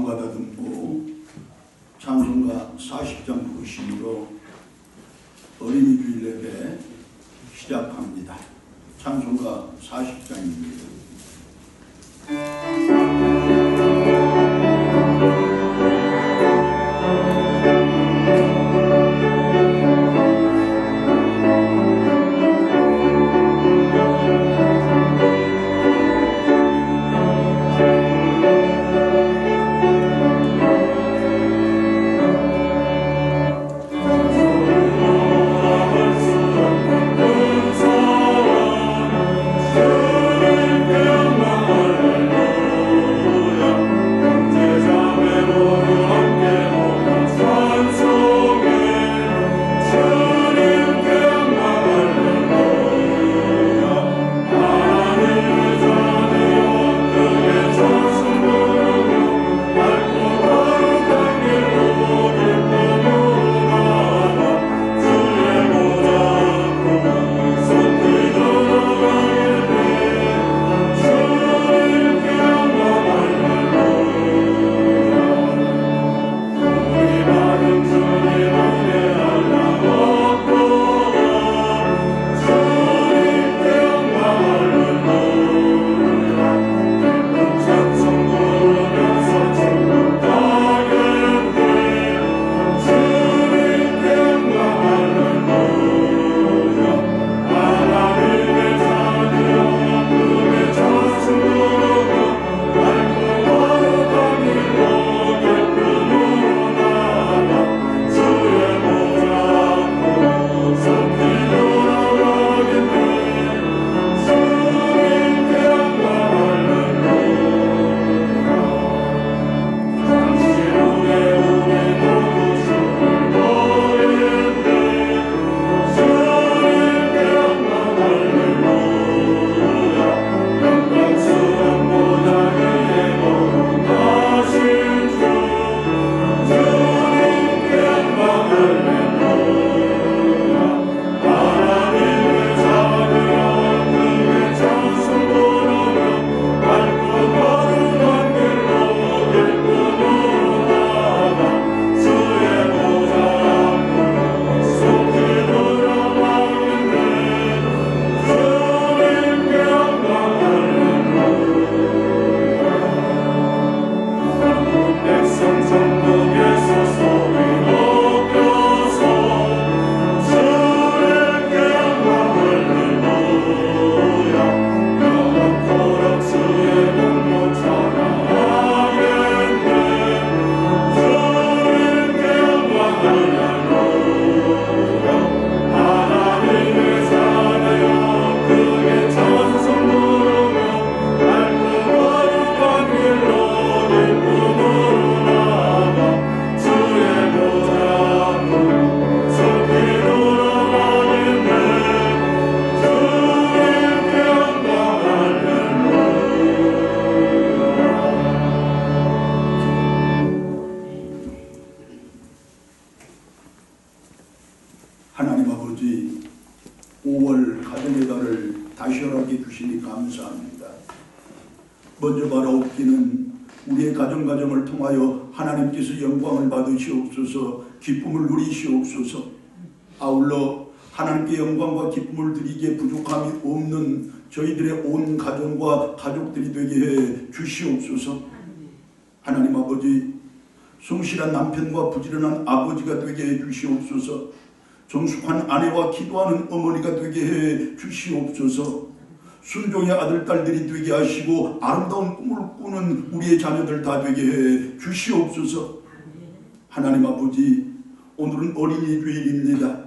마음과 다듬고 찬송가 40장 부르심으로 어린이 주일 예배 시작합니다. 찬송가 40장입니다. 하나님 아버지, 5월 가정의 달을 다시 허락해 주시니 감사합니다. 먼저 바라옵기는 우리의 가정을 통하여 하나님께서 영광을 받으시옵소서, 기쁨을 누리시옵소서. 아울러 하나님께 영광과 기쁨을 드리기에 부족함이 없는 저희들의 온 가정과 가족들이 되게 해 주시옵소서. 하나님 아버지, 성실한 남편과 부지런한 아버지가 되게 해 주시옵소서. 정숙한 아내와 기도하는 어머니가 되게 해 주시옵소서. 순종의 아들, 딸들이 되게 하시고 아름다운 꿈을 꾸는 우리의 자녀들 다 되게 해 주시옵소서. 하나님 아버지, 오늘은 어린이 주일입니다.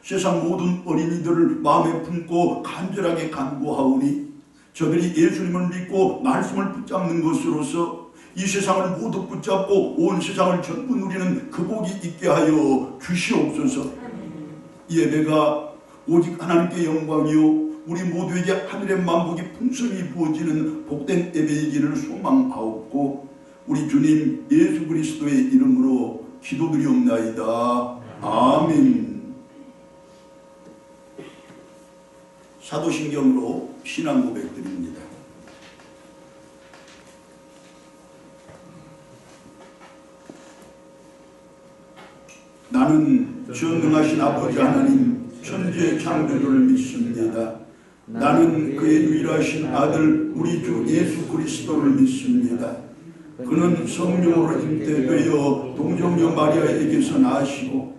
세상 모든 어린이들을 마음에 품고 간절하게 간구하오니 저들이 예수님을 믿고 말씀을 붙잡는 것으로서 이 세상을 모두 붙잡고 온 세상을 전부 누리는 그 복이 있게 하여 주시옵소서. 이 예배가 오직 하나님께 영광이요 우리 모두에게 하늘의 만복이 풍성히 부어지는 복된 예배이기를 소망하옵고 우리 주님 예수 그리스도의 이름으로 기도드리옵나이다. 아멘. 사도신경으로 신앙 고백드립니다. 나는 전능하신 아버지 하나님 천지의 창조주를 믿습니다. 나는 그의 유일하신 아들 우리 주 예수 그리스도를 믿습니다. 그는 성령으로 잉태되어 동정녀 마리아에게서 나시고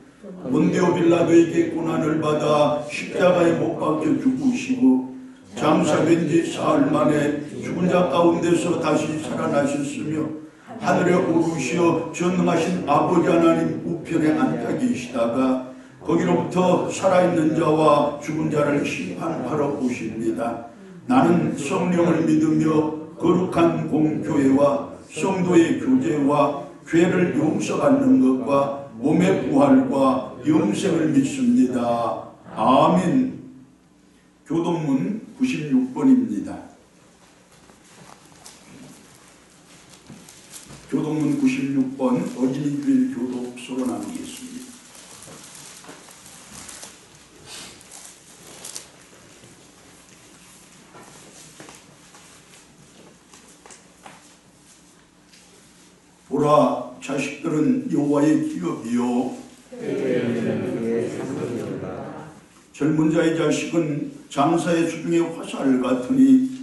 본디오 빌라도에게 고난을 받아 십자가에 못 박혀 죽으시고 장사된 지 사흘 만에 죽은 자 가운데서 다시 살아나셨으며 하늘에 오르시어 전능하신 아버지 하나님 우편에 앉아 계시다가 거기로부터 살아있는 자와 죽은 자를 심판하러 오십니다. 나는 성령을 믿으며 거룩한 공교회와 성도의 교제와 죄를 용서받는 것과 몸의 부활과 영생을 믿습니다. 아멘. 교동문 96번입니다. 교동문 96번 어린이주일 교독 소로 나누겠습니다. 보라, 자식들은 여호와의 기업이요 젊은 자의 자식은 장사의 수중의 화살 같으니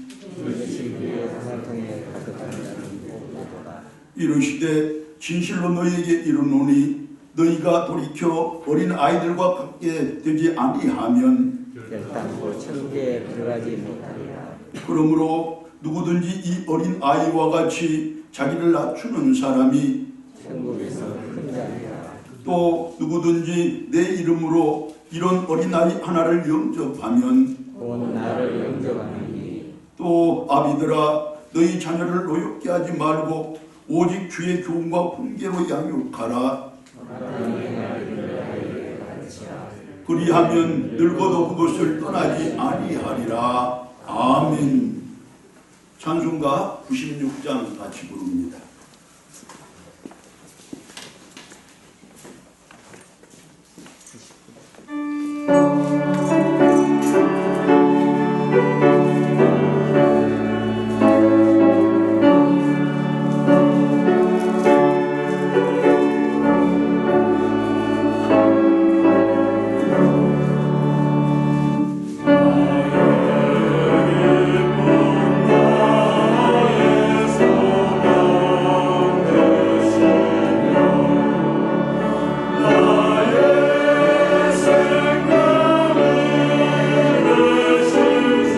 이르시되 진실로 너희에게 이르노니 너희가 돌이켜 어린 아이들과 같게 되지 아니하면 결단코 천국에 들어가지 못하리라. 그러므로 누구든지 이 어린 아이와 같이 자기를 낮추는 사람이 천국에서 큰 자리라. 또 누구든지 내 이름으로 이런 어린아이 하나를 영접하면 온 나를 영접하니 또 아비들아 너희 자녀를 노엽게 하지 말고 오직 주의 교훈과 훈계로 양육하라. 그리하면 늙어도 그것을 떠나지 아니하리라. 아멘. 찬송가 96장 같이 부릅니다.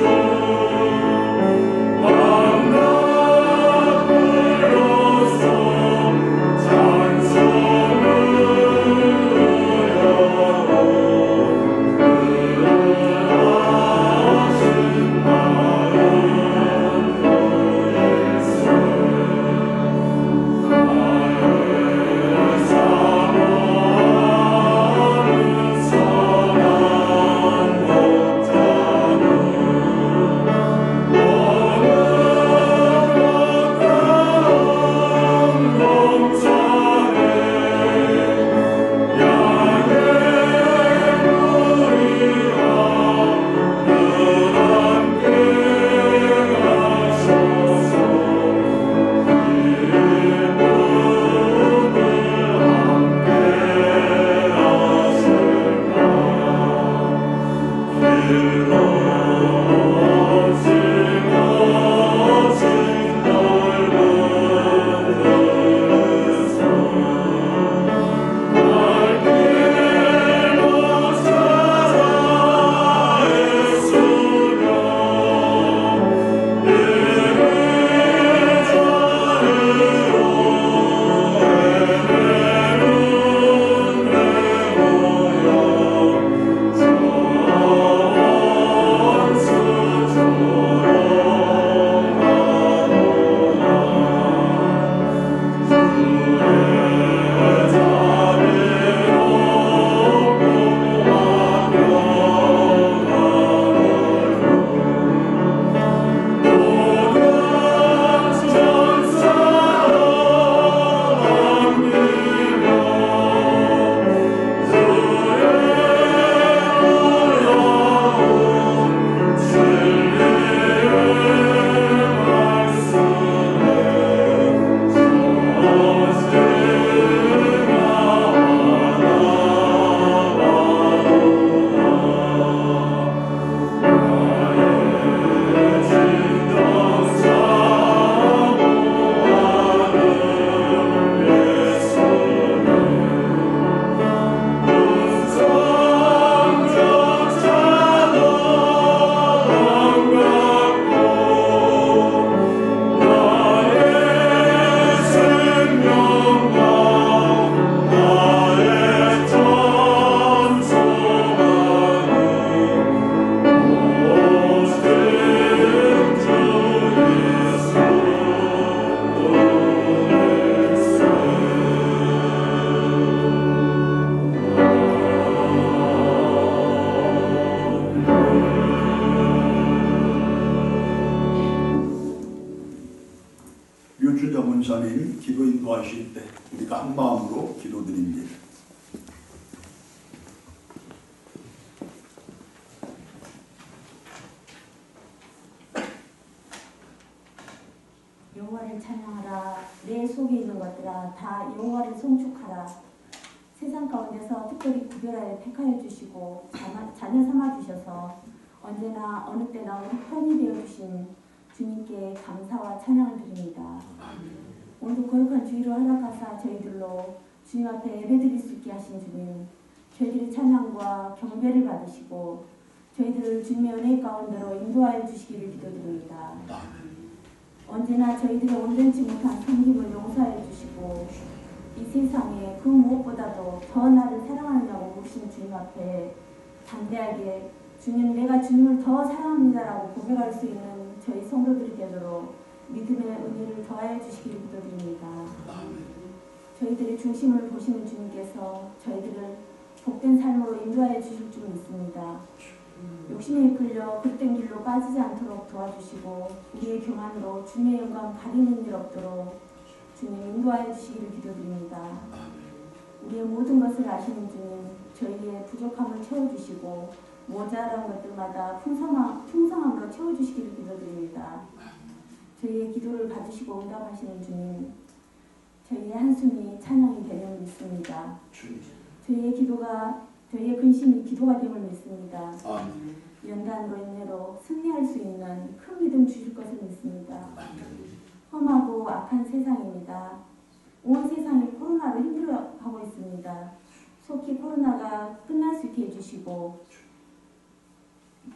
생각을 권사님 기도 인도하실 때 우리가 한 마음으로 기도드립니다. 여호와를 찬양하라. 내 속에 있는 것들아 다 여호와를 송축하라. 세상 가운데서 특별히 구별하여 택하여 주시고 자녀 삼아 주셔서 언제나 어느 때나 우리 편이 되어 주신 주님께 감사와 찬양을 드립니다. 오늘도 거룩한 주의를 허락하사 저희들로 주님 앞에 예배드릴 수 있게 하신 주님, 저희들의 찬양과 경배를 받으시고 저희들을 주님의 은혜 가운데로 인도하여 주시기를 기도드립니다. 언제나 저희들의 온전치 못한 섬김을 용서해 주시고 이 세상에 그 무엇보다도 더 나를 사랑하느냐고 묻신 주님 앞에 담대하게 주님, 내가 주님을 더 사랑합니다라고 고백할 수 있는 저희 성도들이 되도록 믿음의 은혜를 더하여 주시기를 기도드립니다. 저희들의 중심을 보시는 주님께서 저희들을 복된 삶으로 인도하여 주실 줄 믿습니다. 욕심에 이끌려 그릇된 길로 빠지지 않도록 도와주시고 우리의 교만으로 주님의 영광 가리는 일 없도록 주님 인도하여 주시기를 기도드립니다. 우리의 모든 것을 아시는 주님, 저희의 부족함을 채워주시고 모자란 것들마다 풍성함으로 채워주시기를 기도드립니다. 저희의 기도를 받으시고 응답하시는 주님, 저희의 한숨이 찬양이 되는 믿습니다. 저희의 근심이 기도가 됨을 믿습니다. 연단으로 인해로 승리할 수 있는 큰 믿음 주실 것을 믿습니다. 험하고 악한 세상입니다. 온 세상이 코로나로 힘들어하고 있습니다. 속히 코로나가 끝날 수 있게 해주시고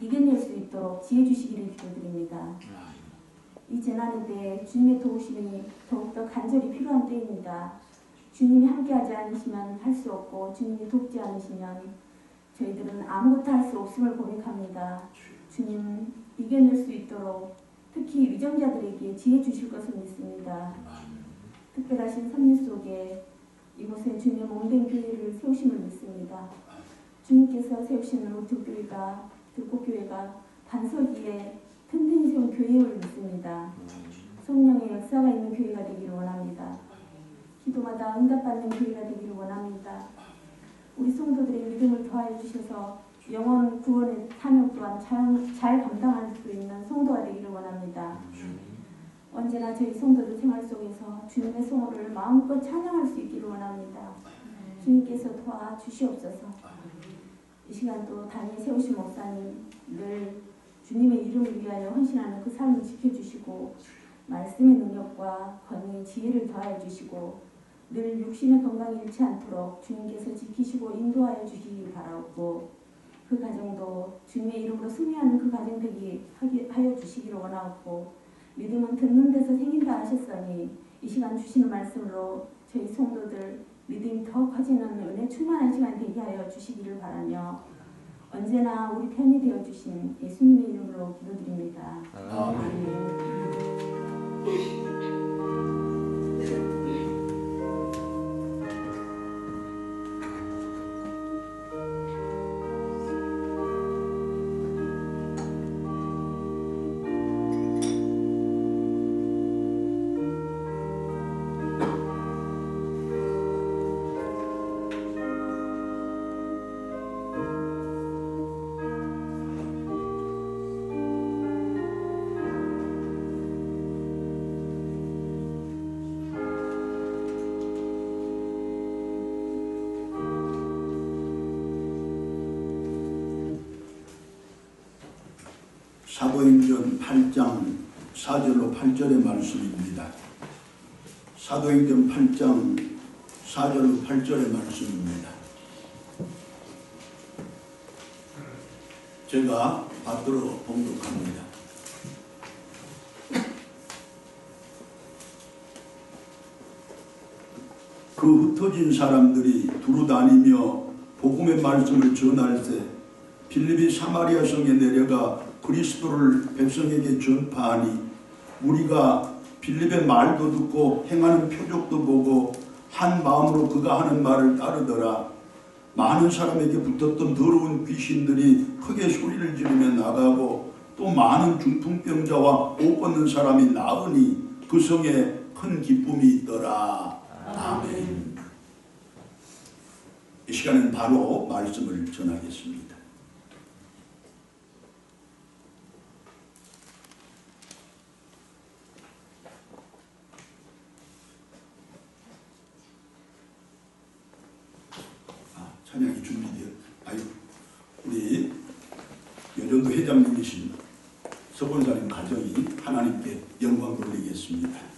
이겨낼 수 있도록 지혜 주시기를 기도드립니다. 이 재난인데 주님의 도우심이 더욱더 간절히 필요한 때입니다. 주님이 함께하지 않으시면 할 수 없고 주님이 돕지 않으시면 저희들은 아무것도 할 수 없음을 고백합니다. 주님 이겨낼 수 있도록 특히 위정자들에게 지혜 주실 것을 믿습니다. 특별하신 섭리 속에 이곳에 주님의 몸된 교회를 세우심을 믿습니다. 주님께서 세우시는 우특교회가 들꽃교회가 반석위에 튼튼히 세운 교회를 믿습니다. 성령의 역사가 있는 교회가 되기를 원합니다. 기도마다 응답받는 교회가 되기를 원합니다. 우리 성도들의 믿음을 더하여 주셔서 영원 구원의 사명 또한 잘 감당할 수 있는 성도가 되기를 원합니다. 언제나 저희 성도들 생활 속에서 주님의 성호를 마음껏 찬양할 수 있기를 원합니다. 주님께서 도와주시옵소서. 이 시간 또 단위에 세우신 목사님 늘 주님의 이름을 위하여 헌신하는 그 삶을 지켜주시고 말씀의 능력과 권위, 지혜를 더하여 주시고 늘 육신의 건강이 잃지 않도록 주님께서 지키시고 인도하여 주시기 바라고 그 가정도 주님의 이름으로 승리하는 그 가정 되게 하여 주시기를 원하고 믿음은 듣는 데서 생긴다 하셨으니 이 시간 주시는 말씀으로 저희 성도들 믿음이 더 커지는 은혜 충만한 시간 되게 하여 주시기를 바라며 언제나 우리 편이 되어 주신 예수님의 이름으로 기도드립니다. 아멘. 사도행전 8장 4절로 8절의 말씀입니다. 사도행전 8장 4절로 8절의 말씀입니다. 제가 받들어 봉독합니다. 그 흩어진 사람들이 두루 다니며 복음의 말씀을 전할 때 빌립이 사마리아 성에 내려가 그리스도를 백성에게 전파하니 우리가 빌립의 말도 듣고 행하는 표적도 보고 한 마음으로 그가 하는 말을 따르더라. 많은 사람에게 붙었던 더러운 귀신들이 크게 소리를 지르며 나가고 또 많은 중풍병자와 못 걷는 사람이 나으니 그 성에 큰 기쁨이 있더라. 아멘. 이 시간은 바로 말씀을 전하겠습니다. 찬양이 준비되어, 우리 여전도 회장님이신 서본사님 가정이 하나님께 영광 돌리겠습니다.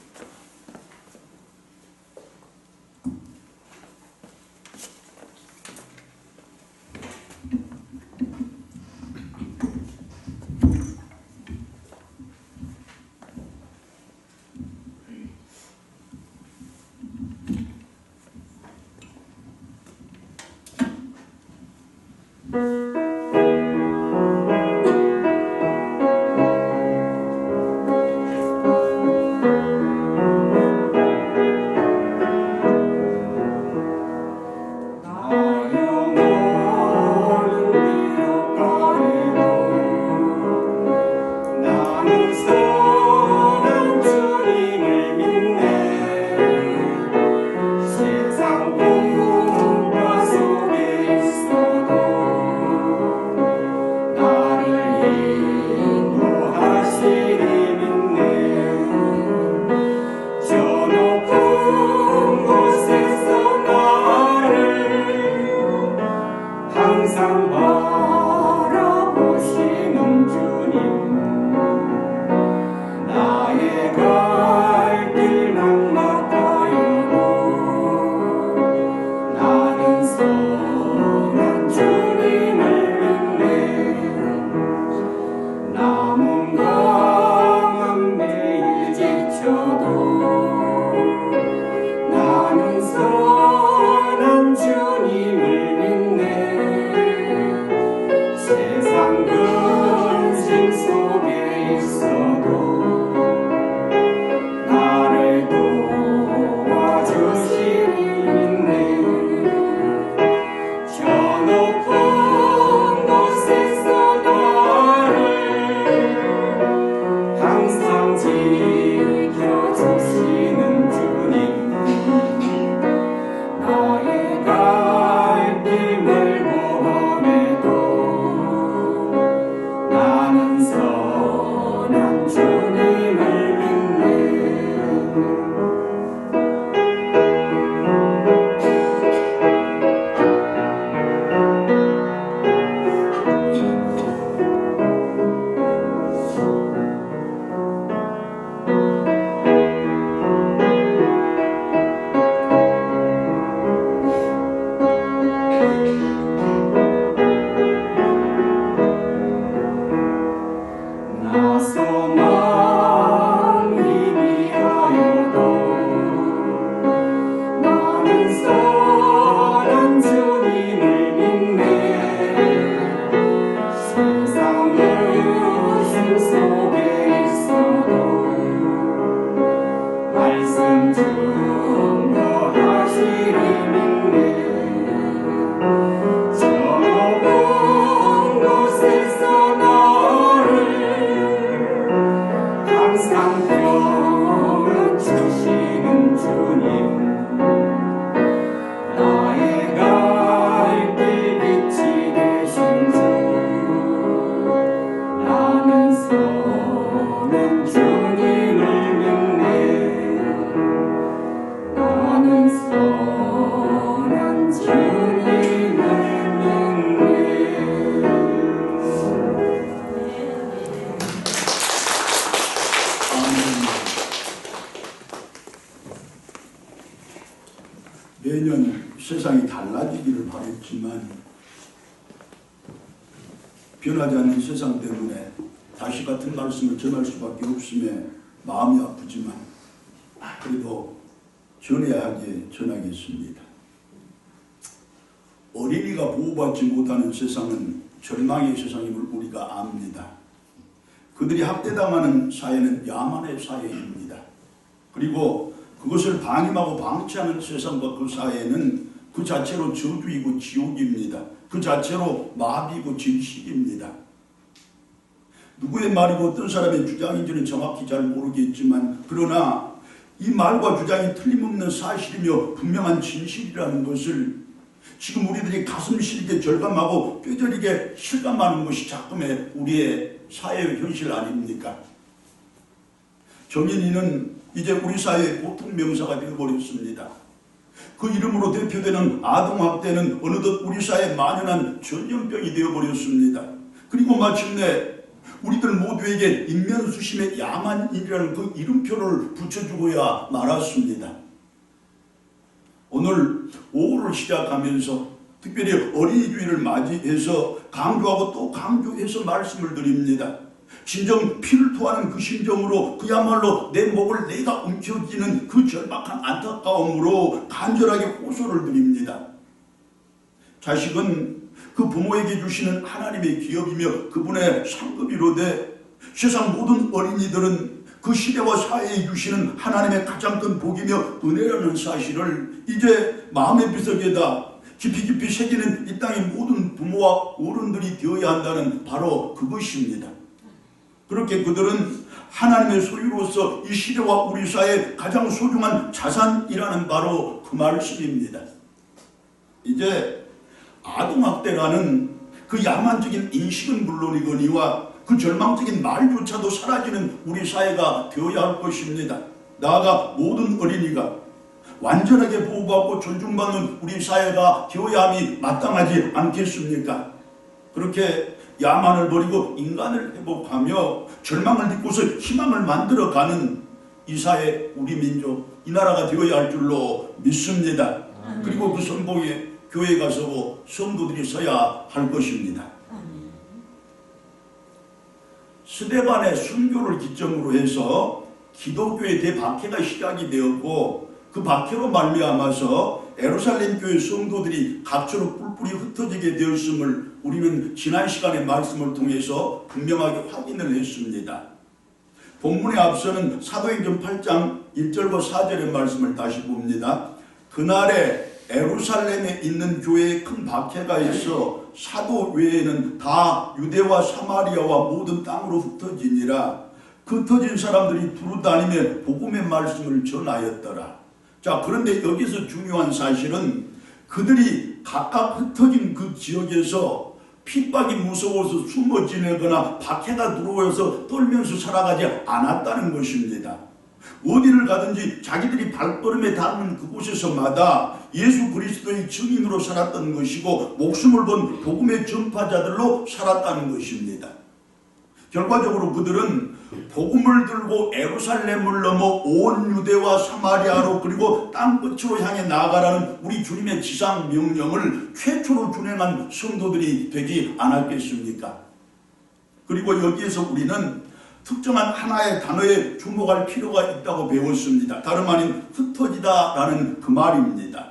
매년 세상이 달라지기를 바랬지만 변하지 않는 세상 때문에 다시 같은 말씀을 전할 수밖에 없음에 마음이 아프지만 그래도 전해야 하기에 전하겠습니다. 어린이가 보호받지 못하는 세상은 절망의 세상임을 우리가 압니다. 그들이 학대당하는 사회는 야만의 사회입니다. 그리고 그것을 방임하고 방치하는 세상과 그 사회는 그 자체로 저주이고 지옥입니다. 그 자체로 마비이고 질식입니다. 누구의 말이고 어떤 사람의 주장인지는 정확히 잘 모르겠지만 그러나 이 말과 주장이 틀림없는 사실이며 분명한 진실이라는 것을 지금 우리들이 가슴 시리게 절감하고 뼈저리게 실감하는 것이 자금의 우리의 사회의 현실 아닙니까? 정인이는 이제 우리 사회의 보통 명사가 되어버렸습니다. 그 이름으로 대표되는 아동학대는 어느덧 우리 사회에 만연한 전염병이 되어버렸습니다. 그리고 마침내 우리들 모두에게 인면수심의 야만인이라는 그 이름표를 붙여주고야 말았습니다. 오늘 5월을 시작하면서 특별히 어린이주의를 맞이해서 강조하고 또 강조해서 말씀을 드립니다. 진정 피를 토하는 그 심정으로 그야말로 내 목을 내가 움켜쥐는 그 절박한 안타까움으로 간절하게 호소를 드립니다. 자식은 그 부모에게 주시는 하나님의 기업이며 그분의 상급이로되 세상 모든 어린이들은 그 시대와 사회에 주시는 하나님의 가장 큰 복이며 은혜라는 사실을 이제 마음의 비석에다 깊이 새기는 이 땅의 모든 부모와 어른들이 되어야 한다는 바로 그것입니다. 그렇게 그들은 하나님의 소유로서 이 시대와 우리 사회의 가장 소중한 자산이라는 바로 그 말씀입니다. 이제 아동학대라는 그 야만적인 인식은 물론이거니와 그 절망적인 말조차도 사라지는 우리 사회가 되어야 할 것입니다. 나아가 모든 어린이가 완전하게 보호받고 존중받는 우리 사회가 되어야 함이 마땅하지 않겠습니까? 그렇게 야만을 버리고 인간을 회복하며 절망을 딛고서 희망을 만들어가는 이 사회, 우리 민족, 이 나라가 되어야 할 줄로 믿습니다. 그리고 그 선봉에 교회에 가서 성도들이 서야 할 것입니다. 스데반의 순교를 기점으로 해서 기독교의 대박해가 시작이 되었고 그 박해로 말미암아서 예루살렘 교회 성도들이 각처로 뿔뿔이 흩어지게 되었음을 우리는 지난 시간의 말씀을 통해서 분명하게 확인을 했습니다. 본문에 앞서는 사도행전 8장 1절과 4절의 말씀을 다시 봅니다. 그날에 예루살렘에 있는 교회에 큰 박해가 있어 사도 외에는 다 유대와 사마리아와 모든 땅으로 흩어지니라. 그 흩어진 사람들이 두루다니며 복음의 말씀을 전하였더라. 자, 그런데 여기서 중요한 사실은 그들이 각각 흩어진 그 지역에서 핍박이 무서워서 숨어 지내거나 박해가 들어와서 떨면서 살아가지 않았다는 것입니다. 어디를 가든지 자기들이 발걸음에 닿는 그곳에서마다 예수 그리스도의 증인으로 살았던 것이고 목숨을 건 복음의 전파자들로 살았다는 것입니다. 결과적으로 그들은 복음을 들고 예루살렘을 넘어 온 유대와 사마리아로 그리고 땅끝으로 향해 나아가라는 우리 주님의 지상 명령을 최초로 준행한 성도들이 되지 않았겠습니까? 그리고 여기에서 우리는 특정한 하나의 단어에 주목할 필요가 있다고 배웠습니다. 다름 아닌 흩어지다라는 그 말입니다.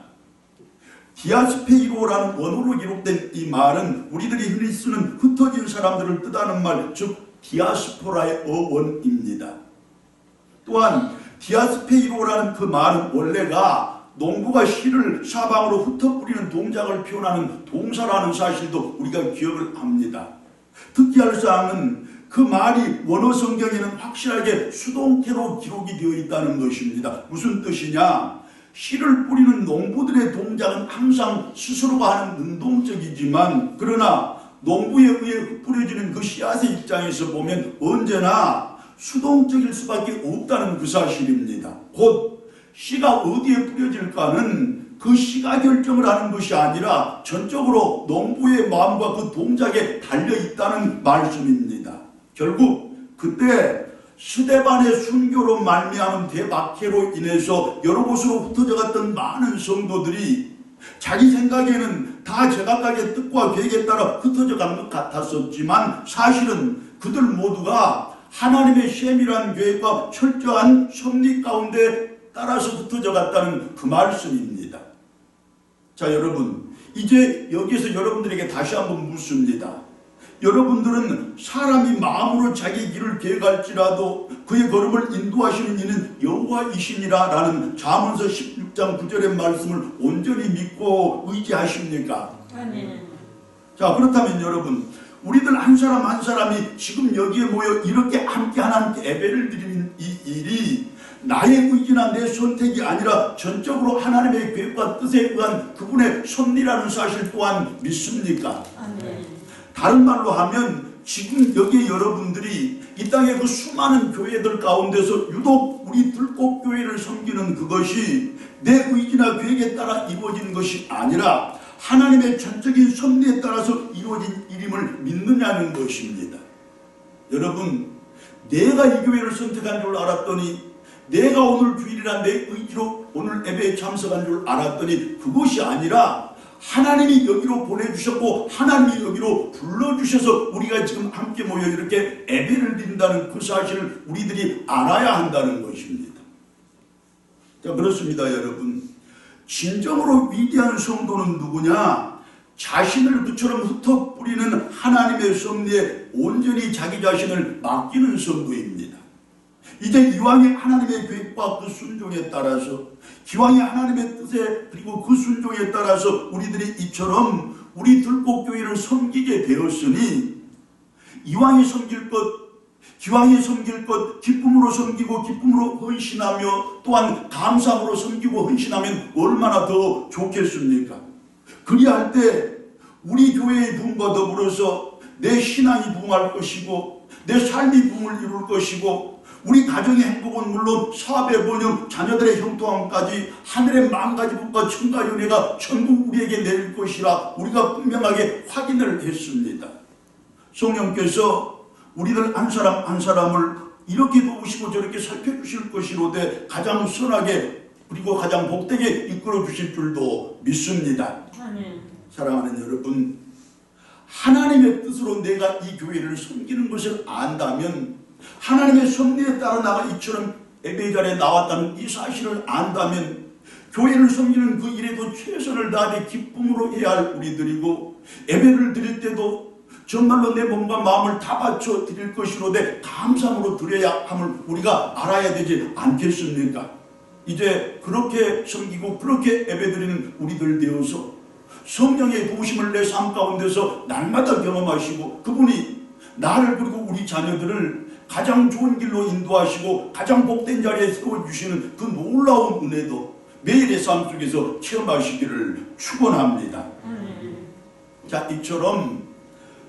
디아스페이로라는 원어로 기록된 이 말은 우리들이 흔히 쓰는 흩어진 사람들을 뜻하는 말, 즉 디아스포라의 어원입니다. 또한 디아스페이로라는 그 말은 원래가 농부가 씨를 사방으로 흩어뿌리는 동작을 표현하는 동사라는 사실도 우리가 기억을 합니다. 특기할 사항은 그 말이 원어 성경에는 확실하게 수동태로 기록이 되어 있다는 것입니다. 무슨 뜻이냐? 씨를 뿌리는 농부들의 동작은 항상 스스로가 하는 능동적이지만 그러나 농부에 의해 뿌려지는 그 씨앗의 입장에서 보면 언제나 수동적일 수밖에 없다는 그 사실입니다. 곧 씨가 어디에 뿌려질까는 그 씨가 결정을 하는 것이 아니라 전적으로 농부의 마음과 그 동작에 달려있다는 말씀입니다. 결국 그때 스데반의 순교로 말미암은 대박해로 인해서 여러 곳으로 흩어져 갔던 많은 성도들이 자기 생각에는 다 제각각의 뜻과 계획에 따라 흩어져 간 것 같았었지만 사실은 그들 모두가 하나님의 세밀한 계획과 철저한 섭리 가운데 따라서 흩어져 갔다는 그 말씀입니다. 자, 여러분, 이제 여기서 여러분들에게 다시 한번 묻습니다. 여러분들은 사람이 마음으로 자기 길을 계획할지라도 그의 걸음을 인도하시는 이는 여호와이시니라 라는 잠언서 16장 9절의 말씀을 온전히 믿고 의지하십니까? 아멘. 자, 그렇다면 여러분, 우리들 한 사람 한 사람이 지금 여기에 모여 이렇게 함께 하나님께 예배를 드리는 이 일이 나의 의지나 내 선택이 아니라 전적으로 하나님의 계획과 뜻에 의한 그분의 섭리라는 사실 또한 믿습니까? 다른 말로 하면 지금 여기 여러분들이 이 땅의 그 수많은 교회들 가운데서 유독 우리 들꽃교회를 섬기는 그것이 내 의지나 계획에 따라 이루어진 것이 아니라 하나님의 전적인 섭리에 따라서 이루어진 일임을 믿느냐는 것입니다. 여러분, 내가 이 교회를 선택한 줄 알았더니, 내가 오늘 주일이라 내 의지로 오늘 예배에 참석한 줄 알았더니 그것이 아니라 하나님이 여기로 보내주셨고 하나님이 여기로 불러주셔서 우리가 지금 함께 모여 이렇게 예배를 드린다는 그 사실을 우리들이 알아야 한다는 것입니다. 자, 그렇습니다. 여러분, 진정으로 위대한 성도는 누구냐? 자신을 그처럼 흩어 뿌리는 하나님의 섭리에 온전히 자기 자신을 맡기는 성도입니다. 이제 이왕에 하나님의 계획과 그 순종에 따라서, 기왕에 하나님의 뜻에 그리고 그 순종에 따라서 우리들이 이처럼 우리 들꽃교회를 섬기게 되었으니, 이왕에 섬길 것, 기왕에 섬길 것, 기쁨으로 섬기고 기쁨으로 헌신하며 또한 감사함으로 섬기고 헌신하면 얼마나 더 좋겠습니까? 그리할 때 우리 교회의 부흥과 더불어서 내 신앙이 부흥할 것이고 내 삶이 부흥을 이룰 것이고 우리 가정의 행복은 물론 사업의 번영, 자녀들의 형통함까지 하늘의 만가지복과 천가연회가 전부 우리에게 내릴 것이라 우리가 분명하게 확인을 했습니다. 성령께서 우리들 한 사람 한 사람을 이렇게 도우시고 저렇게 살펴주실 것이로되 가장 선하게 그리고 가장 복되게 이끌어 주실 줄도 믿습니다. 사랑하는 여러분, 하나님의 뜻으로 내가 이 교회를 섬기는 것을 안다면, 하나님의 섭리에 따라 나가 이처럼 예배 자리에 나왔다는 이 사실을 안다면 교회를 섬기는 그 일에도 최선을 다해 기쁨으로 해야 할 우리들이고, 예배를 드릴 때도 정말로 내 몸과 마음을 다 바쳐 드릴 것이로되 감사함으로 드려야 함을 우리가 알아야 되지 않겠습니까? 이제 그렇게 섬기고 그렇게 예배드리는 우리들 되어서 성령의 도우심을 내 삶 가운데서 날마다 경험하시고 그분이 나를 그리고 우리 자녀들을 가장 좋은 길로 인도하시고 가장 복된 자리에 세워주시는 그 놀라운 은혜도 매일의 삶 속에서 체험하시기를 축원합니다. 자, 이처럼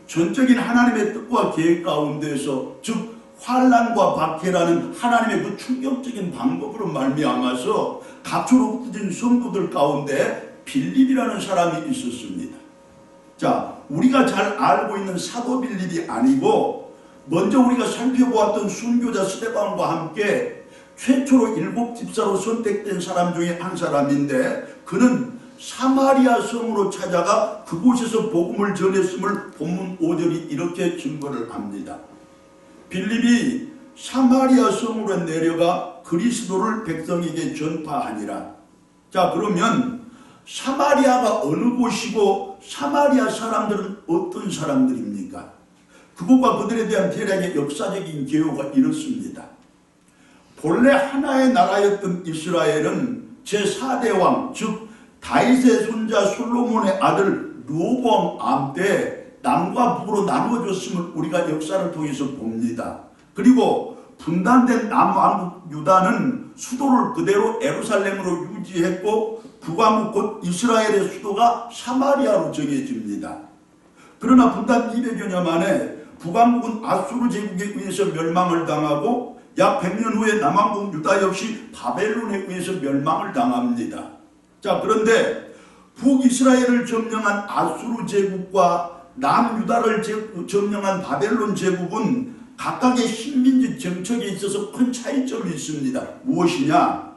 전적인 하나님의 뜻과 계획 가운데서, 즉 환난과 박해라는 하나님의 그 충격적인 방법으로 말미암아서 각처로 흩어진 성도들 가운데 빌립이라는 사람이 있었습니다. 자, 우리가 잘 알고 있는 사도 빌립이 아니고 먼저 우리가 살펴보았던 순교자 스데반과 함께 최초로 7 집사로 선택된 사람 중에 한 사람인데, 그는 사마리아 성으로 찾아가 그곳에서 복음을 전했음을 본문 5절이 이렇게 증거를 합니다. 빌립이 사마리아 성으로 내려가 그리스도를 백성에게 전파하니라. 자, 그러면 사마리아가 어느 곳이고 사마리아 사람들은 어떤 사람들입니까? 그곳과 그들에 대한 대략의 역사적인 개요가 이렇습니다. 본래 하나의 나라였던 이스라엘은 제4대 왕, 즉 다윗의 손자 솔로몬의 아들 르호보암 암 때 남과 북으로 나누어졌음을 우리가 역사를 통해서 봅니다. 그리고 분단된 남왕국 유다는 수도를 그대로 예루살렘으로 유지했고 북왕국 곧 이스라엘의 수도가 사마리아로 정해집니다. 그러나 분단 200여 년 만에 북왕국은 아수르 제국에 의해서 멸망을 당하고 약 100년 후에 남왕국 유다 역시 바벨론에 의해서 멸망을 당합니다. 자, 그런데 북이스라엘을 점령한 아수르 제국과 남유다를 점령한 바벨론 제국은 각각의 식민지 정책에 있어서 큰 차이점이 있습니다. 무엇이냐?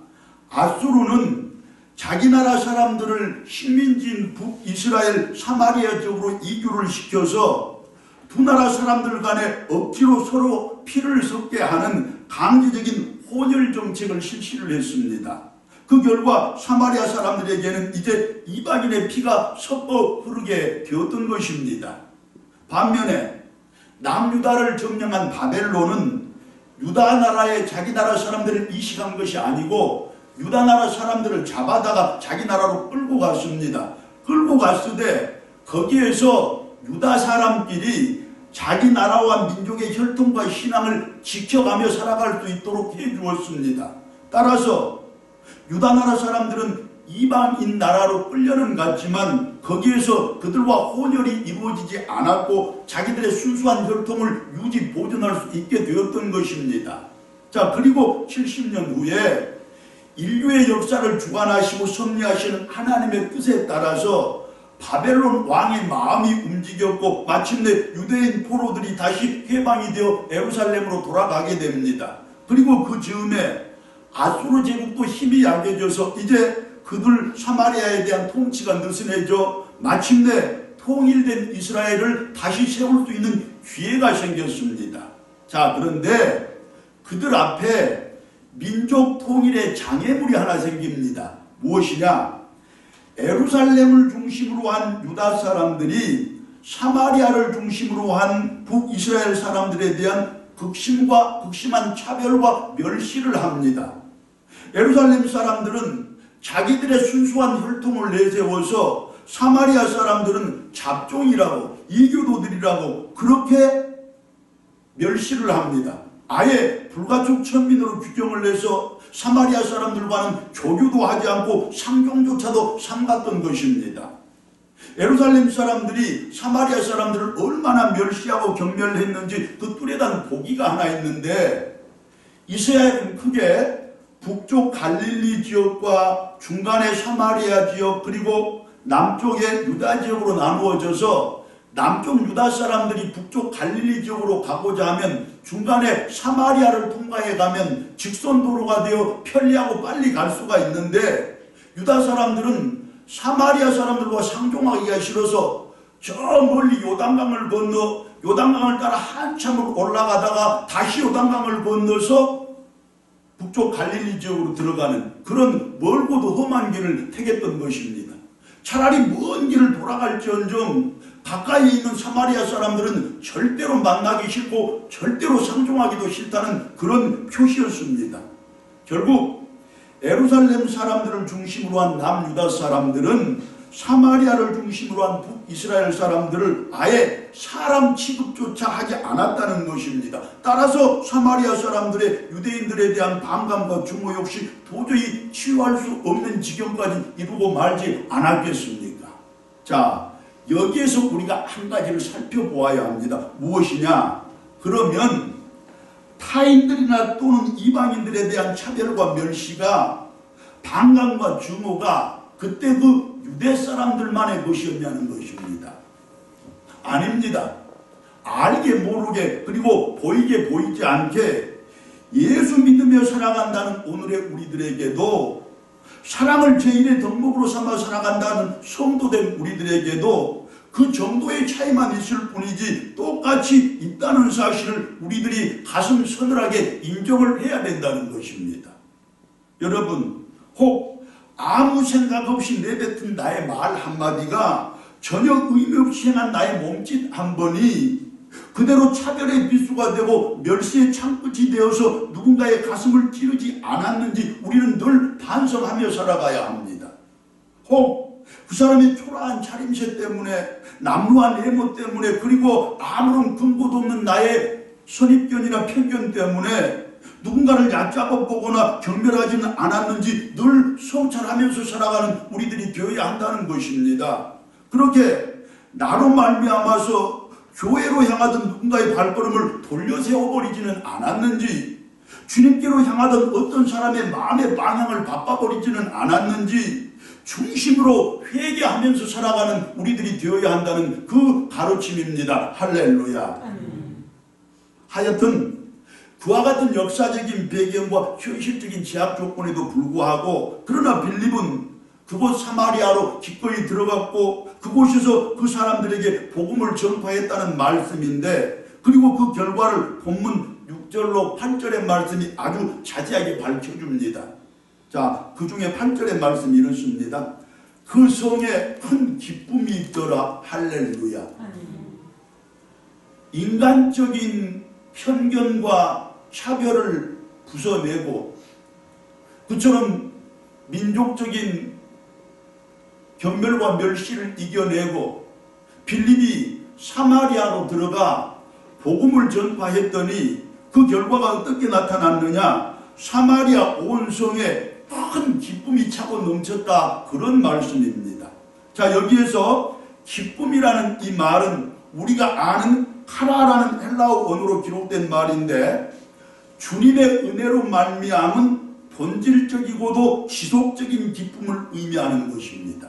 아수르는 자기 나라 사람들을 식민지인 북이스라엘 사마리아 지역으로 이주를 시켜서 두 나라 사람들 간에 억지로 서로 피를 섞게 하는 강제적인 혼혈 정책을 실시를 했습니다. 그 결과 사마리아 사람들에게는 이제 이방인의 피가 섞어 흐르게 되었던 것입니다. 반면에 남유다를 점령한 바벨론은 유다 나라에 자기 나라 사람들을 이식한 것이 아니고 유다 나라 사람들을 잡아다가 자기 나라로 끌고 갔습니다. 끌고 갔을 거기에서 유다 사람끼리 자기 나라와 민족의 혈통과 신앙을 지켜가며 살아갈 수 있도록 해주었습니다. 따라서 유다 나라 사람들은 이방인 나라로 끌려는 갔지만 거기에서 그들과 혼혈이 이루어지지 않았고 자기들의 순수한 혈통을 유지 보존할 수 있게 되었던 것입니다. 자, 그리고 70년 후에 인류의 역사를 주관하시고 섭리하시는 하나님의 뜻에 따라서 바벨론 왕의 마음이 움직였고 마침내 유대인 포로들이 다시 해방이 되어 예루살렘으로 돌아가게 됩니다. 그리고 그 즈음에 아수르 제국도 힘이 약해져서 이제 그들 사마리아에 대한 통치가 느슨해져 마침내 통일된 이스라엘을 다시 세울 수 있는 기회가 생겼습니다. 자, 그런데 그들 앞에 민족 통일의 장애물이 하나 생깁니다. 무엇이냐? 예루살렘을 중심으로 한 유다 사람들이 사마리아를 중심으로 한 북이스라엘 사람들에 대한 극심한 차별과 멸시를 합니다. 예루살렘 사람들은 자기들의 순수한 혈통을 내세워서 사마리아 사람들은 잡종이라고 이교도들이라고 그렇게 멸시를 합니다. 아예 불가촉 천민으로 규정을 내서 사마리아 사람들과는 교류도 하지 않고 상종조차도 삼갔던 것입니다. 예루살렘 사람들이 사마리아 사람들을 얼마나 멸시하고 경멸했는지 그 뚜렷한 보기가 하나 있는데 이스라엘은 크게 북쪽 갈릴리 지역과 중간의 사마리아 지역 그리고 남쪽의 유다 지역으로 나누어져서 남쪽 유다 사람들이 북쪽 갈릴리 지역으로 가고자 하면 중간에 사마리아를 통과해 가면 직선도로가 되어 편리하고 빨리 갈 수가 있는데 유다 사람들은 사마리아 사람들과 상종하기가 싫어서 저 멀리 요단강을 건너 요단강을 따라 한참을 올라가다가 다시 요단강을 건너서 북쪽 갈릴리 지역으로 들어가는 그런 멀고도 험한 길을 택했던 것입니다. 차라리 먼 길을 돌아갈지언정 가까이 있는 사마리아 사람들은 절대로 만나기 싫고 절대로 상종하기도 싫다는 그런 표시였습니다. 결국 예루살렘 사람들을 중심으로 한 남유다 사람들은 사마리아를 중심으로 한 북이스라엘 사람들을 아예 사람 취급조차 하지 않았다는 것입니다. 따라서 사마리아 사람들의 유대인들에 대한 반감과 증오 역시 도저히 치유할 수 없는 지경까지 이루고 말지 않았겠습니까? 자, 여기에서 우리가 한 가지를 살펴보아야 합니다. 무엇이냐? 그러면 타인들이나 또는 이방인들에 대한 차별과 멸시가 반감과 증오가 그때 그 유대 사람들만의 것이었냐는 것입니다. 아닙니다. 알게 모르게 그리고 보이게 보이지 않게 예수 믿으며 살아간다는 오늘의 우리들에게도 사랑을 제1의 덕목으로 삼아 살아간다는 성도된 우리들에게도 그 정도의 차이만 있을 뿐이지 똑같이 있다는 사실을 우리들이 가슴 서늘하게 인정을 해야 된다는 것입니다. 여러분, 혹 아무 생각 없이 내뱉은 나의 말 한마디가 전혀 의미 없이 행한 나의 몸짓 한 번이 그대로 차별의 비수가 되고 멸시의 창끝이 되어서 누군가의 가슴을 찌르지 않았는지 우리는 늘 반성하며 살아가야 합니다. 혹 그 사람의 초라한 차림새 때문에 남루한 외모 때문에 그리고 아무런 근거도 없는 나의 선입견이나 편견 때문에 누군가를 얕잡아 보거나 경멸하지는 않았는지 늘 성찰하면서 살아가는 우리들이 되어야 한다는 것입니다. 그렇게 나로 말미암아서 교회로 향하던 누군가의 발걸음을 돌려 세워버리지는 않았는지 주님께로 향하던 어떤 사람의 마음의 방향을 바꿔버리지는 않았는지 중심으로 회개하면서 살아가는 우리들이 되어야 한다는 그 가르침입니다. 할렐루야. 하여튼 그와 같은 역사적인 배경과 현실적인 제약 조건에도 불구하고 그러나 빌립은 그곳 사마리아로 기꺼이 들어갔고 그곳에서 그 사람들에게 복음을 전파했다는 말씀인데 그리고 그 결과를 본문 6절로 8절의 말씀이 아주 자세하게 밝혀줍니다. 자, 그 중에 8절의 말씀이 이렇습니다. 그 성에 큰 기쁨이 있더라. 할렐루야. 인간적인 편견과 차별을 부숴내고 그처럼 민족적인 경멸과 멸시를 이겨내고 빌립이 사마리아로 들어가 복음을 전파했더니 그 결과가 어떻게 나타났느냐? 사마리아 온 성에 큰 기쁨이 차고 넘쳤다, 그런 말씀입니다. 자, 여기에서 기쁨이라는 이 말은 우리가 아는 카라라는 헬라어 원어로 기록된 말인데, 주님의 은혜로 말미암은 본질적이고도 지속적인 기쁨을 의미하는 것입니다.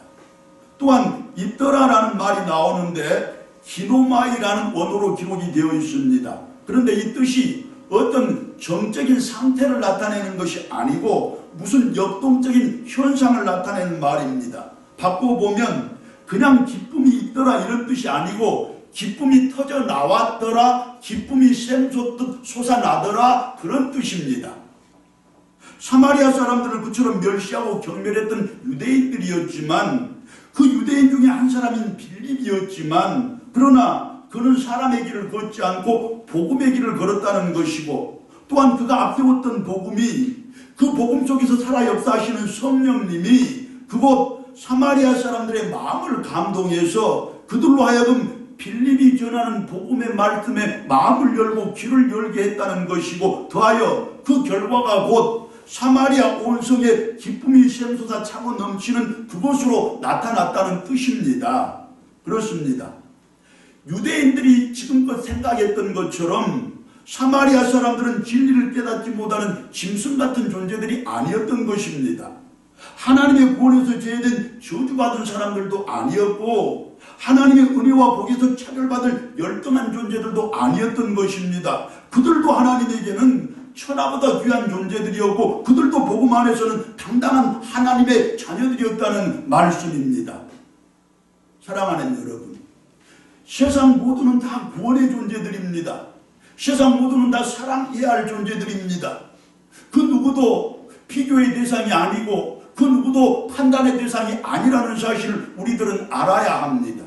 또한 있더라라는 말이 나오는데 기노마이라는 원어로 기록이 되어 있습니다. 그런데 이 뜻이 어떤 정적인 상태를 나타내는 것이 아니고 무슨 역동적인 현상을 나타내는 말입니다. 바꿔보면 그냥 기쁨이 있더라 이런 뜻이 아니고 기쁨이 터져 나왔더라, 기쁨이 샘솟듯 솟아나더라, 그런 뜻입니다. 사마리아 사람들을 그처럼 멸시하고 경멸했던 유대인들이었지만, 그 유대인 중에 한 사람인 빌립이었지만, 그러나 그는 사람의 길을 걷지 않고 복음의 길을 걸었다는 것이고, 또한 그가 앞세웠던 복음이, 그 복음 속에서 살아 역사하시는 성령님이 그곳 사마리아 사람들의 마음을 감동해서 그들로 하여금 빌립이 전하는 복음의 말씀에 마음을 열고 귀를 열게 했다는 것이고, 더하여 그 결과가 곧 사마리아 온 성에 기쁨이 샘솟아 차고 넘치는 그곳으로 나타났다는 뜻입니다. 그렇습니다. 유대인들이 지금껏 생각했던 것처럼 사마리아 사람들은 진리를 깨닫지 못하는 짐승 같은 존재들이 아니었던 것입니다. 하나님의 구원에서 제외된 저주받은 사람들도 아니었고, 하나님의 은혜와 복에서 차별받을 열등한 존재들도 아니었던 것입니다. 그들도 하나님에게는 천하보다 귀한 존재들이었고, 그들도 복음 안에서는 당당한 하나님의 자녀들이었다는 말씀입니다. 사랑하는 여러분, 세상 모두는 다 구원의 존재들입니다. 세상 모두는 다 사랑해야 할 존재들입니다. 그 누구도 비교의 대상이 아니고 그 누구도 판단의 대상이 아니라는 사실을 우리들은 알아야 합니다.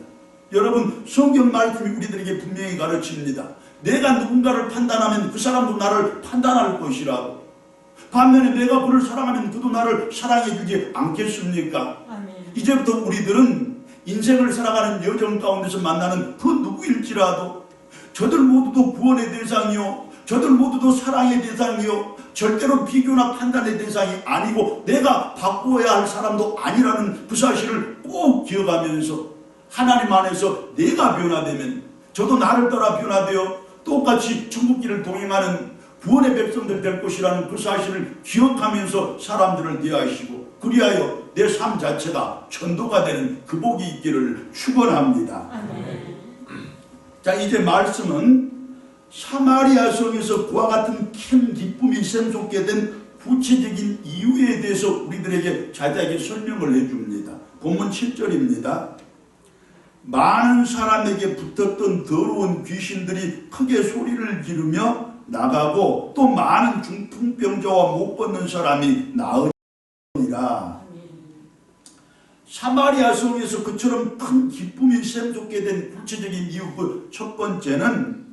여러분, 성경 말씀이 우리들에게 분명히 가르칩니다. 내가 누군가를 판단하면 그 사람도 나를 판단할 것이라고. 반면에 내가 그를 사랑하면 그도 나를 사랑해 주지 않겠습니까? 아멘. 이제부터 우리들은 인생을 살아가는 여정 가운데서 만나는 그 누구일지라도 저들 모두도 구원의 대상이요, 저들 모두도 사랑의 대상이요, 절대로 비교나 판단의 대상이 아니고 내가 바꾸어야 할 사람도 아니라는 그 사실을 꼭 기억하면서 하나님 안에서 내가 변화되면 저도 나를 따라 변화되어 똑같이 천국길을 동행하는 구원의 백성들 될 것이라는 그 사실을 기억하면서 사람들을 대하시고, 그리하여 내 삶 자체가 전도가 되는 그 복이 있기를 축원합니다. 자, 이제 말씀은 사마리아 성에서 그와 같은 큰 기쁨이 샘솟게 된 구체적인 이유에 대해서 우리들에게 자세하게 설명을 해줍니다. 본문 7절입니다. 많은 사람에게 붙었던 더러운 귀신들이 크게 소리를 지르며 나가고 또 많은 중풍병자와 못 걷는 사람이 나으니라. 사마리아 성에서 그처럼 큰 기쁨이 샘솟게 된 구체적인 이유, 그 첫 번째는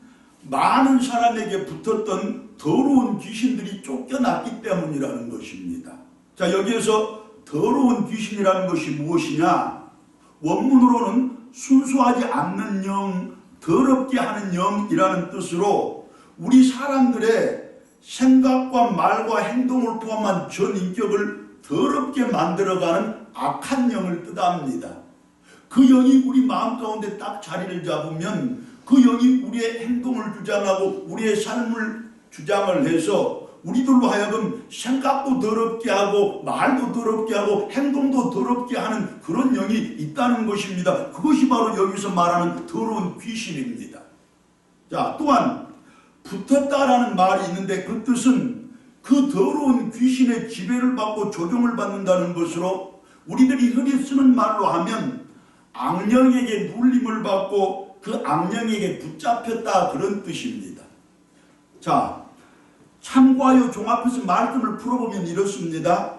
많은 사람에게 붙었던 더러운 귀신들이 쫓겨났기 때문이라는 것입니다. 자, 여기에서 더러운 귀신이라는 것이 무엇이냐? 원문으로는 순수하지 않는 영, 더럽게 하는 영이라는 뜻으로 우리 사람들의 생각과 말과 행동을 포함한 전 인격을 더럽게 만들어가는 악한 영을 뜻합니다. 그 영이 우리 마음 가운데 딱 자리를 잡으면 그 영이 우리의 행동을 주장하고 우리의 삶을 주장을 해서 우리들로 하여금 생각도 더럽게 하고 말도 더럽게 하고 행동도 더럽게 하는 그런 영이 있다는 것입니다. 그것이 바로 여기서 말하는 더러운 귀신입니다. 자, 또한 붙었다라는 말이 있는데 그 뜻은 그 더러운 귀신의 지배를 받고 조종을 받는다는 것으로 우리들이 흔히 쓰는 말로 하면 악령에게 눌림을 받고 그 악령에게 붙잡혔다, 그런 뜻입니다. 자, 참고하여 종합해서 말씀을 풀어보면 이렇습니다.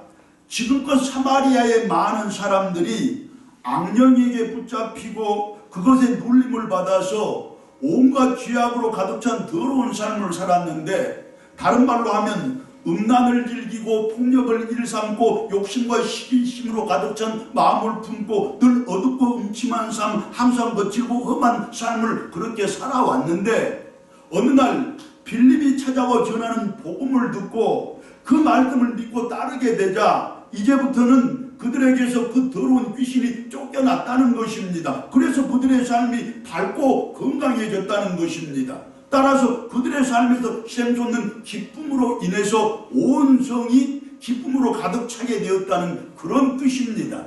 지금껏 사마리아의 많은 사람들이 악령에게 붙잡히고 그것에 눌림을 받아서 온갖 죄악으로 가득 찬 더러운 삶을 살았는데, 다른 말로 하면 음란을 즐기고 폭력을 일삼고 욕심과 시기심으로 가득 찬 마음을 품고 늘 어둡고 음침한 삶, 항상 거칠고 험한 삶을 그렇게 살아왔는데, 어느 날 빌립이 찾아와 전하는 복음을 듣고 그 말씀을 믿고 따르게 되자 이제부터는 그들에게서 그 더러운 귀신이 쫓겨났다는 것입니다. 그래서 그들의 삶이 밝고 건강해졌다는 것입니다. 따라서 그들의 삶에서 샘솟는 기쁨으로 인해서 온 성이 기쁨으로 가득 차게 되었다는 그런 뜻입니다.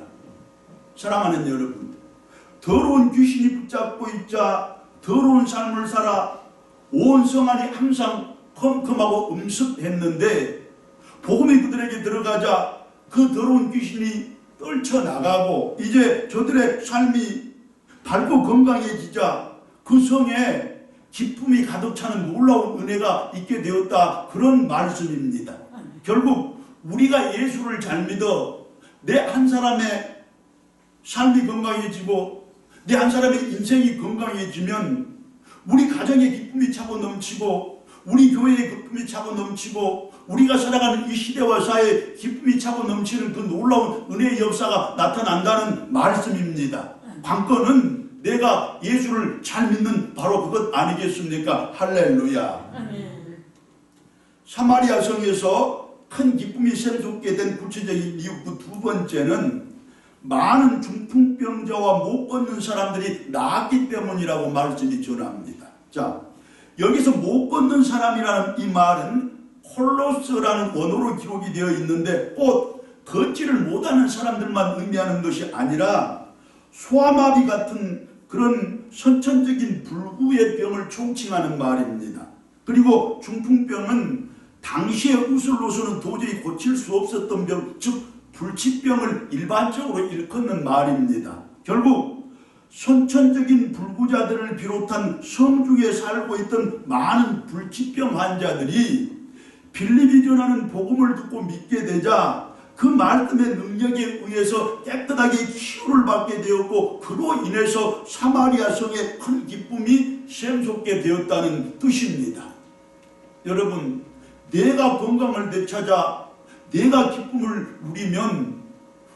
사랑하는 여러분, 더러운 귀신이 붙잡고 있자 더러운 삶을 살아 온 성 안이 항상 컴컴하고 음습했는데 복음이 그들에게 들어가자 그 더러운 귀신이 떨쳐나가고 이제 저들의 삶이 밝고 건강해지자 그 성에 기쁨이 가득 차는 놀라운 은혜가 있게 되었다. 그런 말씀입니다. 결국 우리가 예수를 잘 믿어 내 한 사람의 삶이 건강해지고 내 한 사람의 인생이 건강해지면 우리 가정의 기쁨이 차고 넘치고 우리 교회의 기쁨이 차고 넘치고 우리가 살아가는 이 시대와 사회에 기쁨이 차고 넘치는 그 놀라운 은혜의 역사가 나타난다는 말씀입니다. 관건은 내가 예수를 잘 믿는 바로 그것 아니겠습니까? 할렐루야. 사마리아 성에서 큰 기쁨이 샘솟게 된 구체적인 이유 그 두 번째는 많은 중풍병자와 못 걷는 사람들이 나았기 때문이라고 말씀이 전합니다. 자, 여기서 못 걷는 사람이라는 이 말은 홀로스라는 언어로 기록이 되어 있는데 곧 걷지를 못하는 사람들만 의미하는 것이 아니라 소아마비 같은 그런 선천적인 불구의 병을 총칭하는 말입니다. 그리고 중풍병은 당시의 우술로서는 도저히 고칠 수 없었던 병, 즉 불치병을 일반적으로 일컫는 말입니다. 결국 선천적인 불구자들을 비롯한 성중에 살고 있던 많은 불치병 환자들이 빌립이 전하는 복음을 듣고 믿게 되자 그 말씀의 능력에 의해서 깨끗하게 치유를 받게 되었고 그로 인해서 사마리아 성에 큰 기쁨이 샘솟게 되었다는 뜻입니다. 여러분, 내가 건강을 되찾아 내가 기쁨을 누리면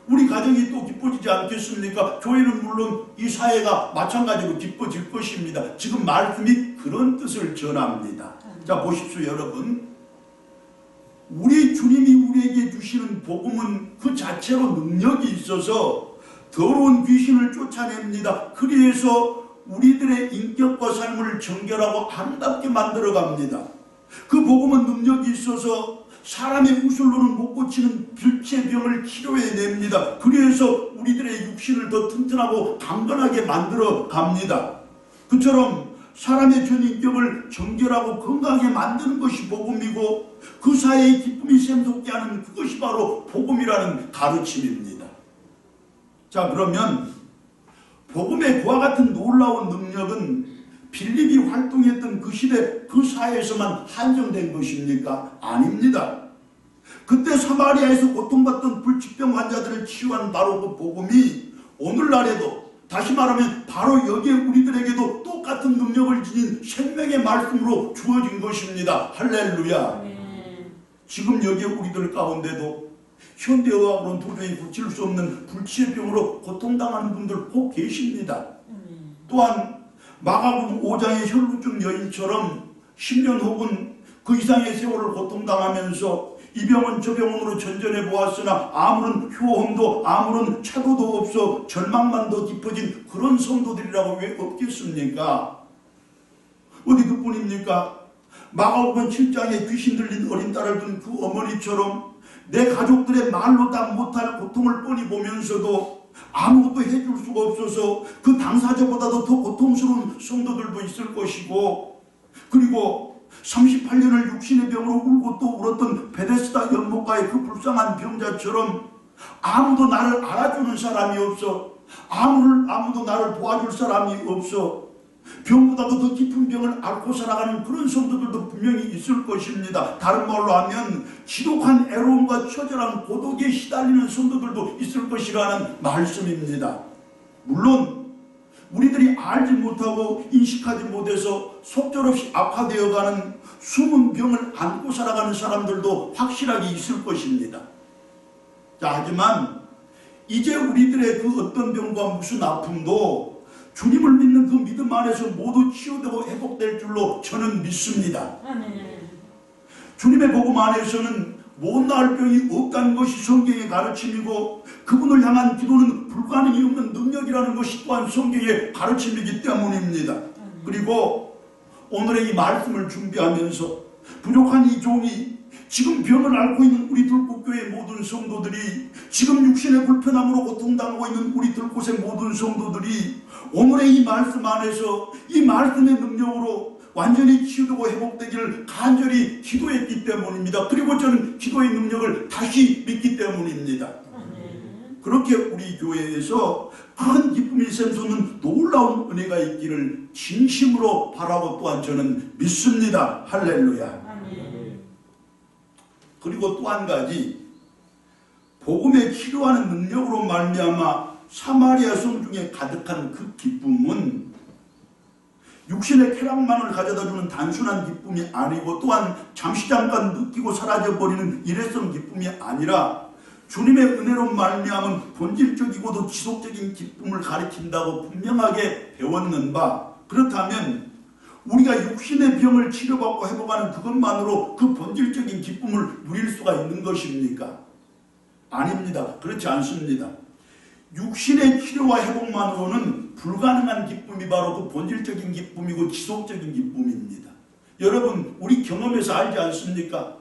우리 가정이 또 기뻐지지 않겠습니까? 교회는 물론 이 사회가 마찬가지로 기뻐질 것입니다. 지금 말씀이 그런 뜻을 전합니다. 자, 보십시오 여러분. 우리 주님이 우리에게 주시는 복음은 그 자체로 능력이 있어서 더러운 귀신을 쫓아냅니다. 그래서 우리들의 인격과 삶을 정결하고 아름답게 만들어 갑니다. 그 복음은 능력이 있어서 사람의 우술로는 못 고치는 불치의 병을 치료해냅니다. 그래서 우리들의 육신을 더 튼튼하고 강건하게 만들어 갑니다. 그처럼 사람의 전 인격을 정결하고 건강하게 만드는 것이 복음이고 그 사이에 기쁨이 샘솟게 하는 그것이 바로 복음이라는 가르침입니다. 자, 그러면 복음의 그와 같은 놀라운 능력은 빌립이 활동했던 그 시대 그 사회에서만 한정된 것입니까? 아닙니다. 그때 사마리아에서 고통받던 불치병 환자들을 치유한 바로 그 복음이 오늘날에도 다시 말하면 바로 여기에 우리들에게도 똑같은 능력을 지닌 생명의 말씀으로 주어진 것입니다. 할렐루야. 지금 여기에 우리들 가운데도 현대의학으로는 도저히 고칠 수 없는 불치의 병으로 고통당하는 분들 꼭 계십니다. 또한 마가복음 5장의 혈루증 여인처럼 10년 혹은 그 이상의 세월을 고통당하면서 이 병은 저 병원으로 전전해 보았으나 아무런 효험도 아무런 차도도 없어 절망만 더 깊어진 그런 성도들이라고 왜 없겠습니까? 어디 그뿐입니까? 마가복음 7장에 귀신 들린 어린 딸을 둔 그 어머니처럼 내 가족들의 말로 다 못할 고통을 뻔히 보면서도 아무것도 해줄 수가 없어서 그 당사자보다도 더 고통스러운 성도들도 있을 것이고, 그리고 38년을 육신의 병으로 울고 또 울었던 베데스다 연못가의 그 불쌍한 병자처럼 아무도 나를 알아주는 사람이 없어, 아무도 나를 도와줄 사람이 없어 병보다도 더 깊은 병을 앓고 살아가는 그런 성도들도 분명히 있을 것입니다. 다른 말로 하면 지독한 애로움과 처절한 고독에 시달리는 성도들도 있을 것이라는 말씀입니다. 물론 우리들이 알지 못하고 인식하지 못해서 속절없이 악화되어가는 숨은 병을 안고 살아가는 사람들도 확실하게 있을 것입니다. 자, 하지만 이제 우리들의 그 어떤 병과 무슨 아픔도 주님을 믿는 그 믿음 안에서 모두 치유되고 회복될 줄로 저는 믿습니다. 주님의 복음 안에서는 못 나을 병이 없다는 것이 성경의 가르침이고, 그분을 향한 기도는 불가능이 없는 능력이라는 것이 또한 성경의 가르침이기 때문입니다. 그리고 오늘의 이 말씀을 준비하면서 부족한 이 종이 지금 병을 앓고 있는 우리 들꽃교회 모든 성도들이, 지금 육신의 불편함으로 고통당하고 있는 우리 들꽃의 모든 성도들이 오늘의 이 말씀 안에서 이 말씀의 능력으로 완전히 치유되고 회복되기를 간절히 기도했기 때문입니다. 그리고 저는 기도의 능력을 다시 믿기 때문입니다. 그렇게 우리 교회에서 큰 기쁨이 샘솟는 놀라운 은혜가 있기를 진심으로 바라고 또한 저는 믿습니다. 할렐루야. 그리고 또 한 가지, 복음에 치료하는 능력으로 말미암아 사마리아 성 중에 가득한 그 기쁨은 육신의 쾌락만을 가져다주는 단순한 기쁨이 아니고, 또한 잠시 잠깐 느끼고 사라져버리는 일회성 기쁨이 아니라 주님의 은혜로 말미암은 본질적이고도 지속적인 기쁨을 가리킨다고 분명하게 배웠는 바, 그렇다면 우리가 육신의 병을 치료받고 회복하는 그것만으로 그 본질적인 기쁨을 누릴 수가 있는 것입니까? 아닙니다. 그렇지 않습니다. 육신의 치료와 회복만으로는 불가능한 기쁨이 바로 그 본질적인 기쁨이고 지속적인 기쁨입니다. 여러분, 우리 경험에서 알지 않습니까?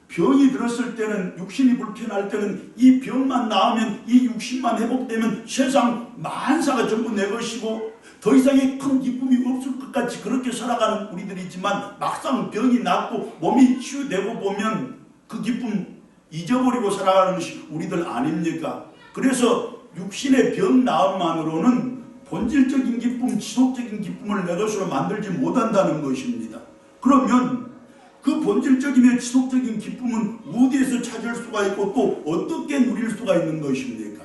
병이 들었을 때는, 육신이 불편할 때는 이 병만 나으면, 이 육신만 회복되면 세상 만사가 전부 내 것이고 더 이상의 큰 기쁨이 없을 것 같이 그렇게 살아가는 우리들이지만, 막상 병이 낫고 몸이 치유되고 보면 그 기쁨 잊어버리고 살아가는 것이 우리들 아닙니까? 그래서 육신의 병 나음만으로는 본질적인 기쁨, 지속적인 기쁨을 내 것으로 만들지 못한다는 것입니다. 그러면 그 본질적이며 지속적인 기쁨은 어디에서 찾을 수가 있고 또 어떻게 누릴 수가 있는 것입니까?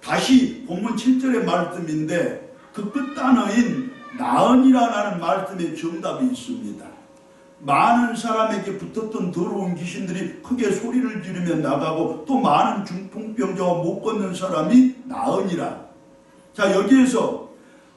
다시 본문 7절의 말씀인데 그 끝단어인 나은이라는 말씀에 정답이 있습니다. 많은 사람에게 붙었던 더러운 귀신들이 크게 소리를 지르며 나가고, 또 많은 중풍병자와 못 걷는 사람이 나으니라. 자, 여기에서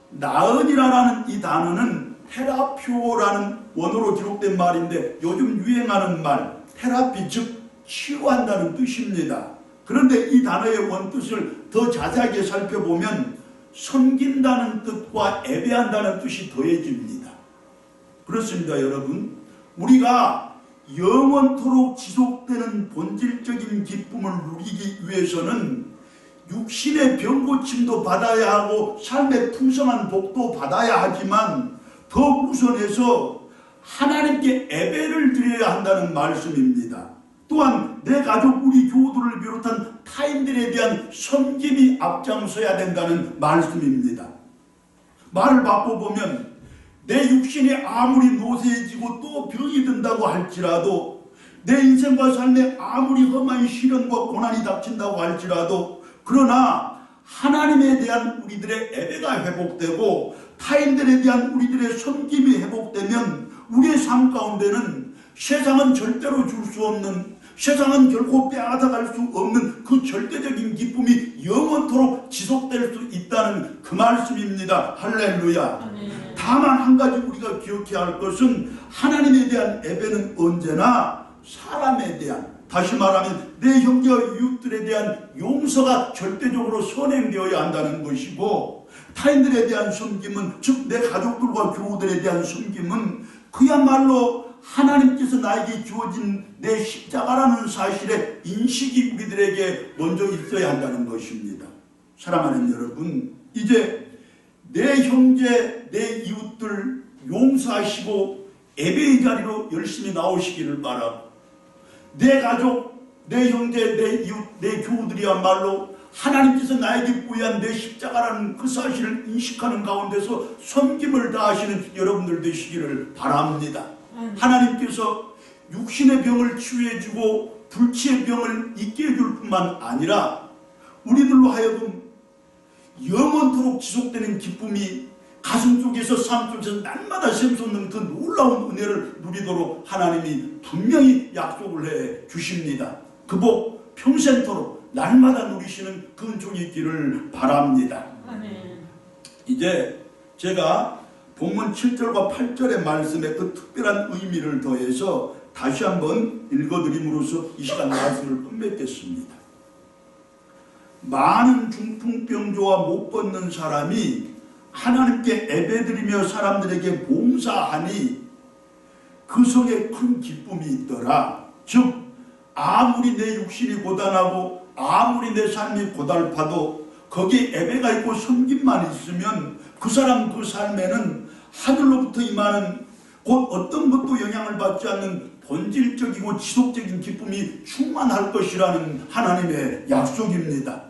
나으니라는 이 단어는 테라피오라는 원어로 기록된 말인데, 요즘 유행하는 말, 테라피, 즉 치유한다는 뜻입니다. 그런데 이 단어의 원뜻을 더 자세하게 살펴보면 섬긴다는 뜻과 예배한다는 뜻이 더해집니다. 그렇습니다, 여러분. 우리가 영원토록 지속되는 본질적인 기쁨을 누리기 위해서는 육신의 병고침도 받아야 하고 삶의 풍성한 복도 받아야 하지만, 더 우선해서 하나님께 예배를 드려야 한다는 말씀입니다. 또한 내 가족, 우리 교우들을 비롯한 타인들에 대한 섬김이 앞장서야 된다는 말씀입니다. 말을 바꿔보면, 내 육신이 아무리 노쇠해지고 또 병이 든다고 할지라도, 내 인생과 삶에 아무리 험한 시련과 고난이 닥친다고 할지라도, 그러나 하나님에 대한 우리들의 예배가 회복되고 타인들에 대한 우리들의 섬김이 회복되면 우리의 삶 가운데는 세상은 절대로 줄 수 없는, 세상은 결코 빼앗아갈 수 없는 그 절대적인 기쁨이 영원토록 지속될 수 있다는 그 말씀입니다. 할렐루야. 다만 한 가지 우리가 기억해야 할 것은, 하나님에 대한 예배는 언제나 사람에 대한, 다시 말하면 내 형제와 이웃들에 대한 용서가 절대적으로 선행되어야 한다는 것이고, 타인들에 대한 섬김은, 즉 내 가족들과 교우들에 대한 섬김은 그야말로 하나님께서 나에게 주어진 내 십자가라는 사실의 인식이 우리들에게 먼저 있어야 한다는 것입니다. 사랑하는 여러분, 이제 내 형제, 내 이웃들 용서하시고 예배의 자리로 열심히 나오시기를 바라고, 내 가족, 내 형제, 내 이웃, 내 교우들이야말로 하나님께서 나에게 부여한 내 십자가라는 그 사실을 인식하는 가운데서 섬김을 다하시는 여러분들 되시기를 바랍니다. 하나님께서 육신의 병을 치유해주고 불치의 병을 잊게 해줄 뿐만 아니라 우리들로 하여금 영원토록 지속되는 기쁨이 가슴 속에서, 삶 속에서 날마다 샘솟는 그 놀라운 은혜를 누리도록 하나님이 분명히 약속을 해 주십니다. 그 복 평생토록 날마다 누리시는 그 은총이 있기를 바랍니다. 이제 제가 본문 7절과 8절의 말씀에 그 특별한 의미를 더해서 다시 한번 읽어드림으로써 이 시간 말씀을 끝맺겠습니다. 많은 중풍병조와 못 걷는 사람이 하나님께 예배드리며 사람들에게 봉사하니 그 속에 큰 기쁨이 있더라. 즉 아무리 내 육신이 고단하고 아무리 내 삶이 고달파도 거기에 예배가 있고 섬김만 있으면 그 사람 그 삶에는 하늘로부터 임하는 곧 어떤 것도 영향을 받지 않는 본질적이고 지속적인 기쁨이 충만할 것이라는 하나님의 약속입니다.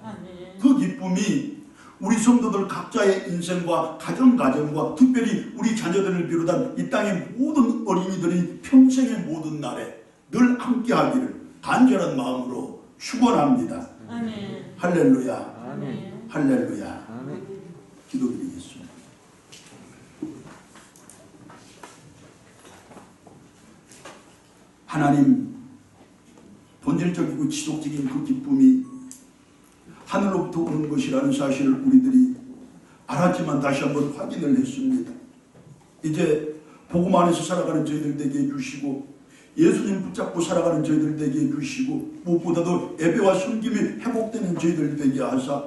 그 기쁨이 우리 성도들 각자의 인생과 가정과 특별히 우리 자녀들을 비롯한 이 땅의 모든 어린이들이 평생의 모든 날에 늘 함께하기를 간절한 마음으로 축원합니다. 아멘. 할렐루야. 아멘. 할렐루야. 아멘. 기도드리겠습니다. 하나님, 본질적이고 지속적인 그 기쁨이 하늘로부터 오는 것이라는 사실을 우리들이 알았지만 다시 한번 확인을 했습니다. 이제 복음 안에서 살아가는 저희들 되게 해주시고 예수님 붙잡고 살아가는 저희들 되게 해주시고 무엇보다도 예배와 섬김이 회복되는 저희들 되게 하사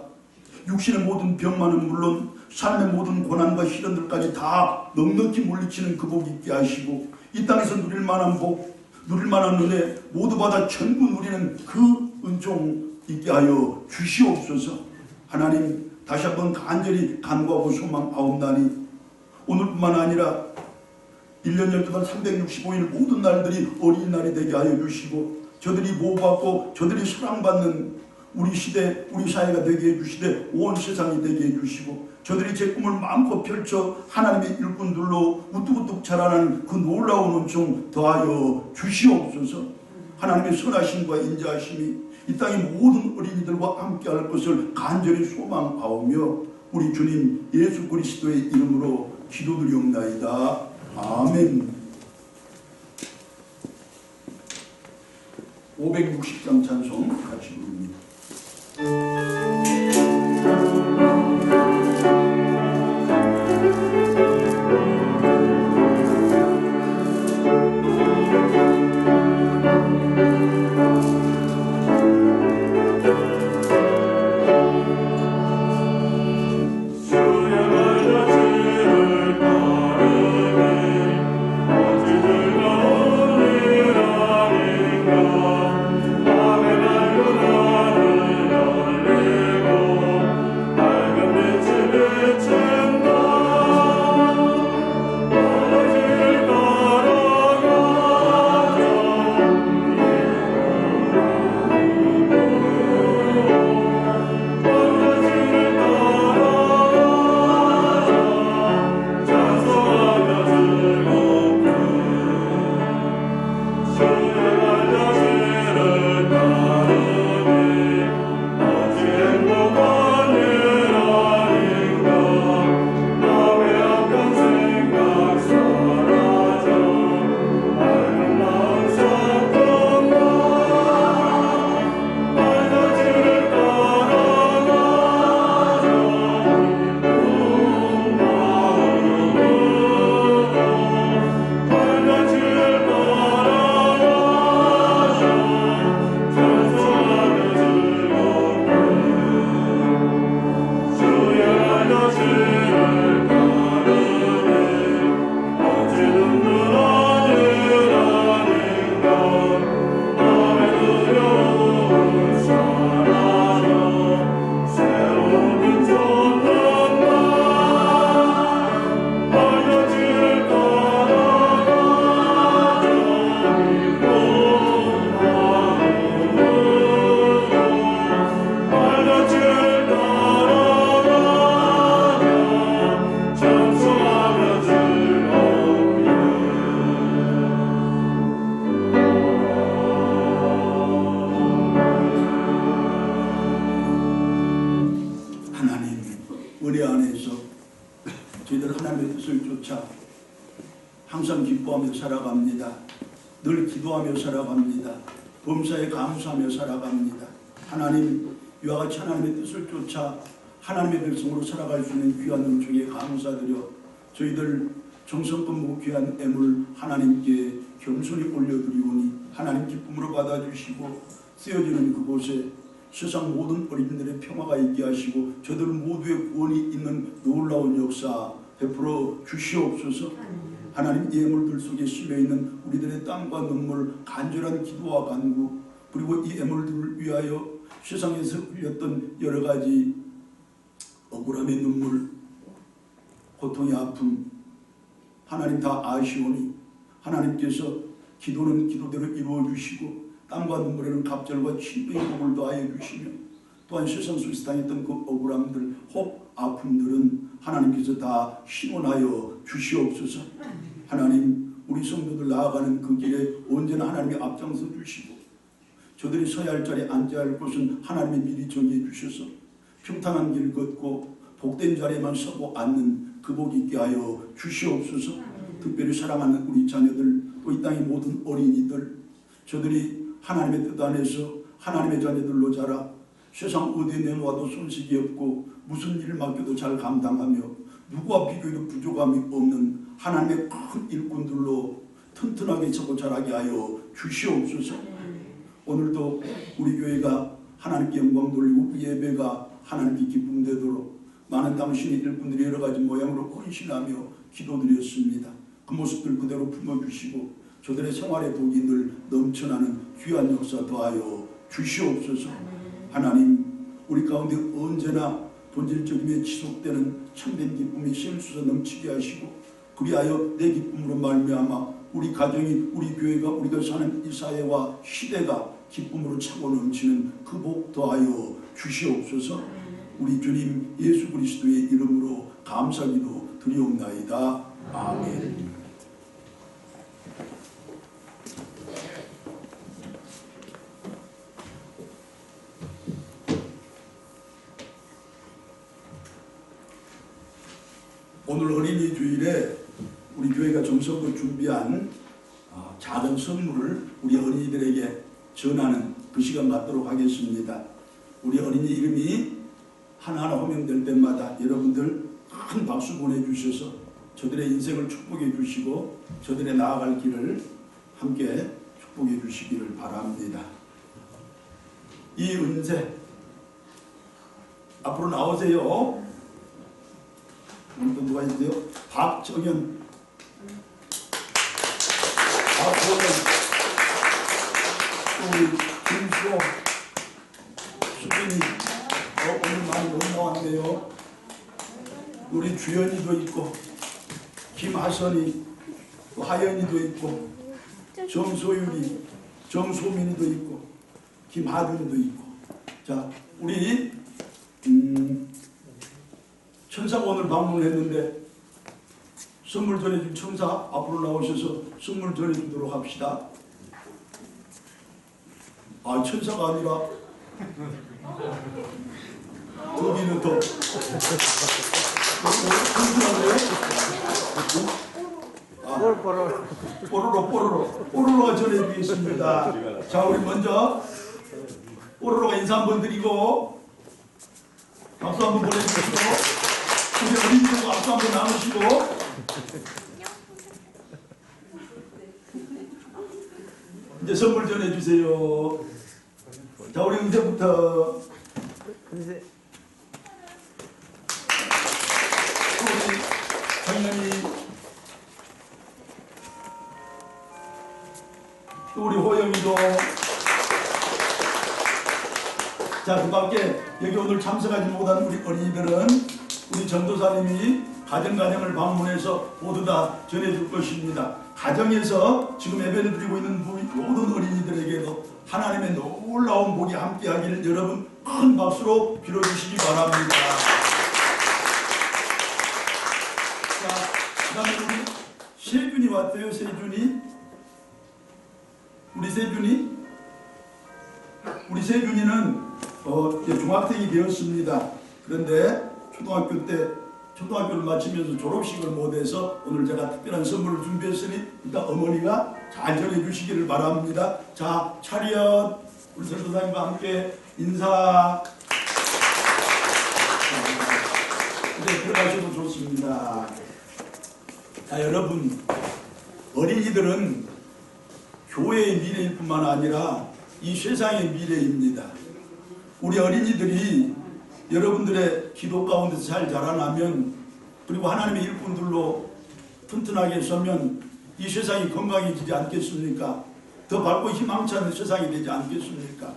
육신의 모든 병만은 물론 삶의 모든 고난과 시련들까지 다 넉넉히 물리치는 그 복 있게 하시고 이 땅에서 누릴 만한 복, 누릴 만한 은혜 모두 받아 전부 누리는 그 은총 있게 하여 주시옵소서. 하나님 다시 한번 간절히 간구하고 소망하옵나니 오늘뿐만 아니라 1년 12달 365일 모든 날들이 어린이날이 되게 하여 주시고 저들이 보호받고 저들이 사랑받는 우리 시대 우리 사회가 되게 해주시되 온 세상이 되게 해주시고 저들이 제 꿈을 마음껏 펼쳐 하나님의 일꾼들로 우뚝우뚝 자라나는 그 놀라운 은총 더하여 주시옵소서. 하나님의 선하심과 인자하심이 이 땅의 모든 어린이들과 함께할 것을 간절히 소망하오며 우리 주님 예수 그리스도의 이름으로 기도드리옵나이다. 아멘. 560장 찬송 같이 부릅니다. 항상 기뻐하며 살아갑니다. 늘 기도하며 살아갑니다. 범사에 감사하며 살아갑니다. 하나님, 이와 같이 하나님의 뜻을 쫓아 하나님의 백성으로 살아갈 수 있는 귀한 은총에 감사드려 저희들 정성껏 귀한 애물 하나님께 겸손히 올려드리오니 하나님 기쁨으로 받아주시고 쓰여지는 그곳에 세상 모든 어린이들의 평화가 있게 하시고 저들 모두의 구원이 있는 놀라운 역사 베풀어 주시옵소서. 하나님 예물들 속에 실려있는 우리들의 땀과 눈물 간절한 기도와 간구 그리고 이 예물들을 위하여 세상에서 흘렸던 여러 가지 억울함의 눈물 고통의 아픔 하나님 다 아시오니 하나님께서 기도는 기도대로 이루어 주시고 땀과 눈물에는 갑절과 치료의 복을 더하여 주시며 또한 세상 속에서 당했던 그 억울함들 혹 아픔들은 하나님께서 다 희원하여 주시옵소서. 하나님 우리 성도들 나아가는 그 길에 언제나 하나님이 앞장서 주시고 저들이 서야 할 자리에 앉아야 할 곳은 하나님이 미리 정해 주셔서 평탄한 길 걷고 복된 자리에만 서고 앉는 그 복 있게 하여 주시옵소서. 특별히 사랑하는 우리 자녀들 또 이 땅의 모든 어린이들 저들이 하나님의 뜻 안에서 하나님의 자녀들로 자라 세상 어디에 내놓아도 손색이 없고 무슨 일을 맡겨도 잘 감당하며 누구와 비교해도 부족함이 없는 하나님의 큰 일꾼들로 튼튼하게 서고 자라게 하여 주시옵소서. 오늘도 우리 교회가 하나님께 영광 돌리고 그 예배가 하나님께 기쁨 되도록 많은 당신의 일꾼들이 여러 가지 모양으로 헌신하며 기도드렸습니다. 그 모습들 그대로 품어주시고 저들의 생활의 복이 늘 넘쳐나는 귀한 역사 더하여 주시옵소서. 하나님 우리 가운데 언제나 본질적이며 지속되는 참된 기쁨이 샘솟아 넘치게 하시고 그리하여 내 기쁨으로 말미암아 우리 가정이 우리 교회가 우리가 사는 이 사회와 시대가 기쁨으로 차고 넘치는 그 복 더하여 주시옵소서. 우리 주님 예수 그리스도의 이름으로 감사기도 드리옵나이다. 아멘. 오늘 어린이 주일에 우리 교회가 정성껏 준비한 작은 선물을 우리 어린이들에게 전하는 그 시간 갖도록 하겠습니다. 우리 어린이 이름이 하나하나 호명될 때마다 여러분들 큰 박수 보내주셔서 저들의 인생을 축복해 주시고 저들의 나아갈 길을 함께 축복해 주시기를 바랍니다. 이은세 앞으로 나오세요. 오늘도 누가 있어요? 박정현, 박정현, 우리 김수호, 수빈이 오늘 많이 못 나왔네요. 우리 주연이도 있고 김하선이 또 하연이도 있고 정소윤이 정소민이도 있고 김하준이도 있고 자 우리 천사가 오늘 방문을 했는데 선물 전해준 천사 앞으로 나오셔서 선물 전해주도록 합시다. 아 천사가 아니라 거기는 더 뽀로로가 전해드리겠습니다. 자 우리 먼저 뽀로로가 인사 한번 드리고 박수 한번 보내주시고 우리 어린이들과 박수 한번 나누시고 이제 선물 전해주세요. 자 우리 은세부터 우리 정연이 또 우리 호영이도 자 그 밖에 여기 오늘 참석하지 못한 우리 어린이들은 우리 전도사님이 가정을 방문해서 모두 다 전해줄 것입니다. 가정에서 지금 예배를 드리고 있는 모든 어린이들에게도 하나님의 놀라운 복이 함께하기를 여러분 큰 박수로 빌어주시기 바랍니다. 자, 그 다음에 우리 세준이 왔어요. 세준이 우리 세준이 우리 세준이는 이제 중학생이 되었습니다. 그런데 초등학교를 마치면서 졸업식을 못해서 오늘 제가 특별한 선물을 준비했으니 일단 어머니가 잘 전해주시기를 바랍니다. 자 차렷 우리 선도사님과 함께 인사. 이제 들어가셔도 좋습니다. 자 여러분 어린이들은 교회의 미래일 뿐만 아니라 이 세상의 미래입니다. 우리 어린이들이 여러분들의 기도 가운데서 잘 자라나면, 그리고 하나님의 일꾼들로 튼튼하게 서면 이 세상이 건강해지지 않겠습니까? 더 밝고 희망찬 세상이 되지 않겠습니까?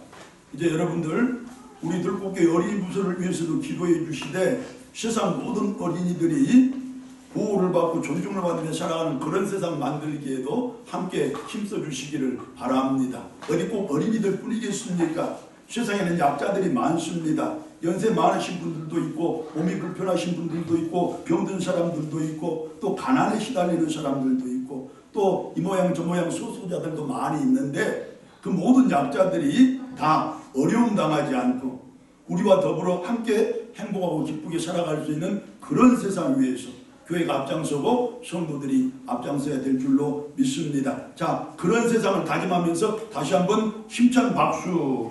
이제 여러분들, 우리 들꽃교회 어린이 부서를 위해서도 기도해 주시되, 세상 모든 어린이들이 보호를 받고 존중을 받으며 살아가는 그런 세상 만들기에도 함께 힘써 주시기를 바랍니다. 어디 꼭 어린이들 뿐이겠습니까? 세상에는 약자들이 많습니다. 연세 많으신 분들도 있고, 몸이 불편하신 분들도 있고, 병든 사람들도 있고, 또 가난에 시달리는 사람들도 있고, 또 이 모양 저 모양 소수자들도 많이 있는데, 그 모든 약자들이 다 어려움 당하지 않고 우리와 더불어 함께 행복하고 기쁘게 살아갈 수 있는 그런 세상 위해서 교회가 앞장서고 성도들이 앞장서야 될 줄로 믿습니다. 자, 그런 세상을 다짐하면서 다시 한번 힘찬 박수.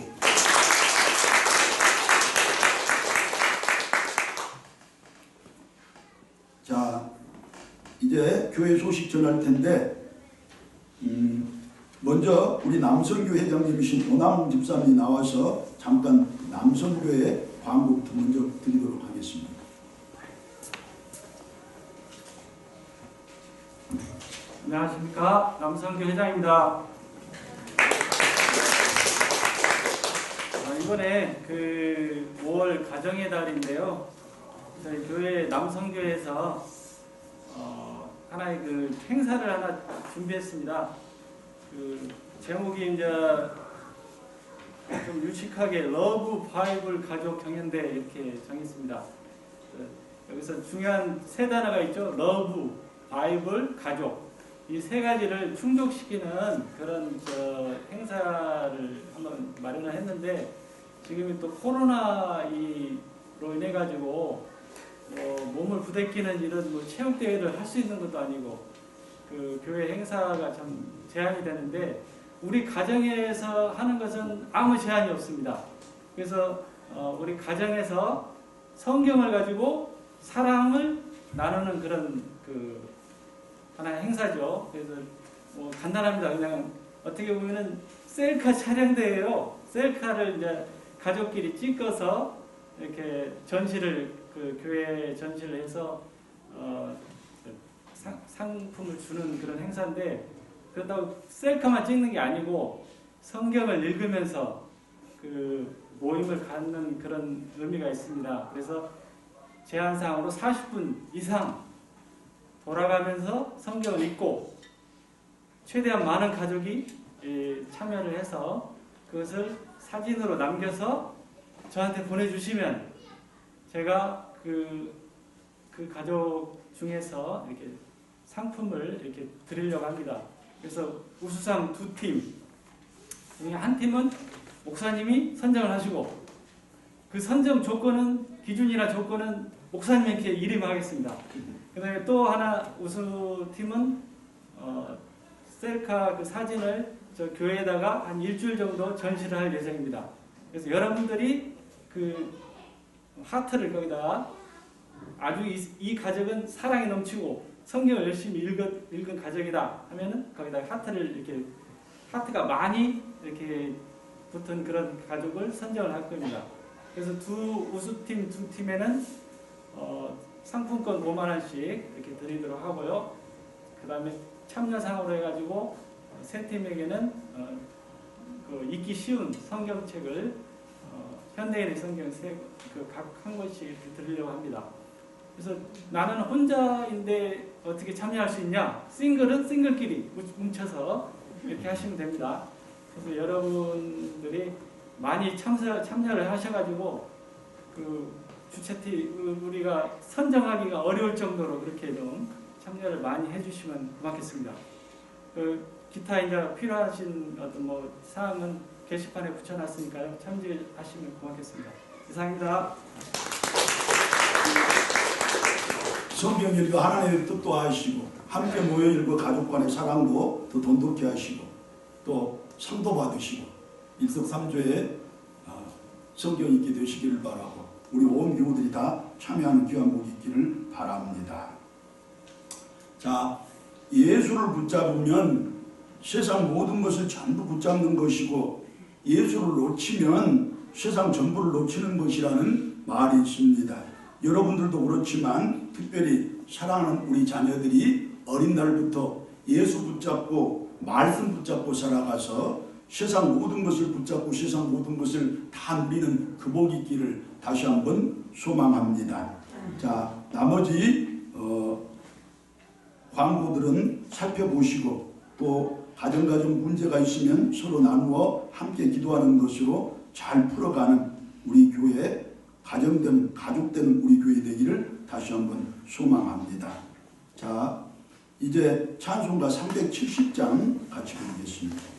자, 이제 교회 소식 전할 텐데, 먼저 우리 남성교회 회장님이신 오남 집사님이 나와서 잠깐 남성교회 광고부터 먼저 드리도록 하겠습니다. 안녕하십니까, 남성교회 회장입니다. 이번에 5월 가정의 달인데요, 저희 교회 남성교회에서 하나의 행사를 하나 준비했습니다. 제목이 이제 좀 유식하게 러브 바이블 가족 경연대 이렇게 정했습니다. 여기서 중요한 세 단어가 있죠. 러브, 바이블, 가족. 이 세 가지를 충족시키는 그런 행사를 한번 마련을 했는데, 지금이 또 코로나로 인해 가지고 몸을 부대끼는 이런 체육대회를 할 수 있는 것도 아니고, 교회 행사가 참 제한이 되는데, 우리 가정에서 하는 것은 아무 제한이 없습니다. 그래서 우리 가정에서 성경을 가지고 사랑을 나누는 그런 하나의 행사죠. 그래서 간단합니다. 그냥 어떻게 보면은 셀카 촬영대회예요. 셀카를 이제 가족끼리 찍어서 이렇게 전시를 교회 전시를 해서 상품을 주는 그런 행사인데, 그렇다고 셀카만 찍는 게 아니고 성경을 읽으면서 모임을 갖는 그런 의미가 있습니다. 그래서 제한사항으로 40분 이상 돌아가면서 성경을 읽고, 최대한 많은 가족이 참여를 해서 그것을 사진으로 남겨서 저한테 보내주시면 제가 그 가족 중에서 이렇게 상품을 이렇게 드리려고 합니다. 그래서 우수상 2팀 중에 한 팀은 목사님이 선정을 하시고, 그 선정 조건은, 기준이나 조건은 목사님에게 이름하겠습니다. 그 다음에 또 하나 우수팀은 셀카 사진을 저 교회에다가 한 일주일 정도 전시를 할 예정입니다. 그래서 여러분들이 하트를 거기다가, 아주 이 가족은 사랑이 넘치고 성경을 열심히 읽은 가족이다 하면은 거기다 하트를 이렇게, 하트가 많이 이렇게 붙은 그런 가족을 선정을 할 겁니다. 그래서 우수팀 2팀에는 상품권 5만 원씩 이렇게 드리도록 하고요. 그 다음에 참여상으로 해가지고 세 팀에게는 읽기 쉬운 성경책을 현대인의 성경 각 한 권씩 이렇게 드리려고 합니다. 그래서 나는 혼자인데 어떻게 참여할 수 있냐? 싱글은 싱글끼리 뭉쳐서 이렇게 하시면 됩니다. 그래서 여러분들이 많이 참여를 하셔가지고 주최팀 우리가 선정하기가 어려울 정도로 그렇게 좀 참여를 많이 해주시면 고맙겠습니다. 기타 이제 필요하신 어떤 사항은 게시판에 붙여놨으니까요. 참조하시면 고맙겠습니다. 이상입니다. 성경 읽어 하나님의 뜻도 아시고, 함께 모여 읽어 가족 간의 사랑도 더 돈독히 하시고, 또 상도 받으시고, 일석삼조의 성경 읽게 되시기를 바라고, 우리 온 교우들이 다 참여하는 귀한 복이 있기를 바랍니다. 자, 예수를 붙잡으면 세상 모든 것을 전부 붙잡는 것이고 예수를 놓치면 세상 전부를 놓치는 것이라는 말이 있습니다. 여러분들도 그렇지만 특별히 사랑하는 우리 자녀들이 어린 날부터 예수 붙잡고 말씀 붙잡고 살아가서 세상 모든 것을 붙잡고 세상 모든 것을 다 누리는 그 복이 있기를 다시 한번 소망합니다. 자, 나머지 광고들은 살펴보시고 또 가정 문제가 있으면 서로 나누어 함께 기도하는 것으로 잘 풀어가는 우리 교회 가족된 우리 교회 되기를 다시 한번 소망합니다. 자, 이제 찬송가 370장 같이 부르겠습니다.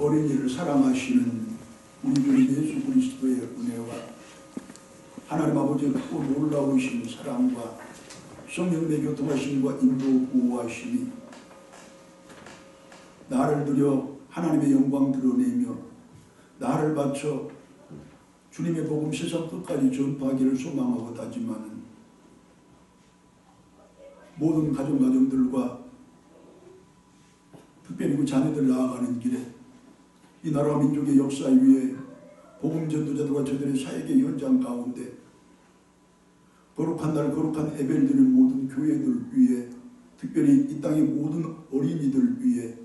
어린이를 사랑하시는 우리 주 예수 그리스도의 은혜와 하나님 아버지의 크고 놀라우신 사랑과 성령의 교통하심과 인도 보호하심이 나를 들여 하나님의 영광 드러내며 나를 바쳐 주님의 복음 세상 끝까지 전파하기를 소망하고 다짐하는 모든 가정들과 특별히 그 자녀들 나아가는 길에 이 나라와 민족의 역사 위에 복음 전도자들과 저들의 사역의 현장 가운데 거룩한 날 거룩한 예배를 드리는 모든 교회들 위에 특별히 이 땅의 모든 어린이들 위에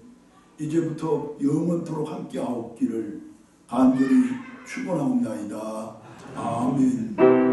이제부터 영원토록 함께하옵기를 간절히 축원하옵나이다. 아멘.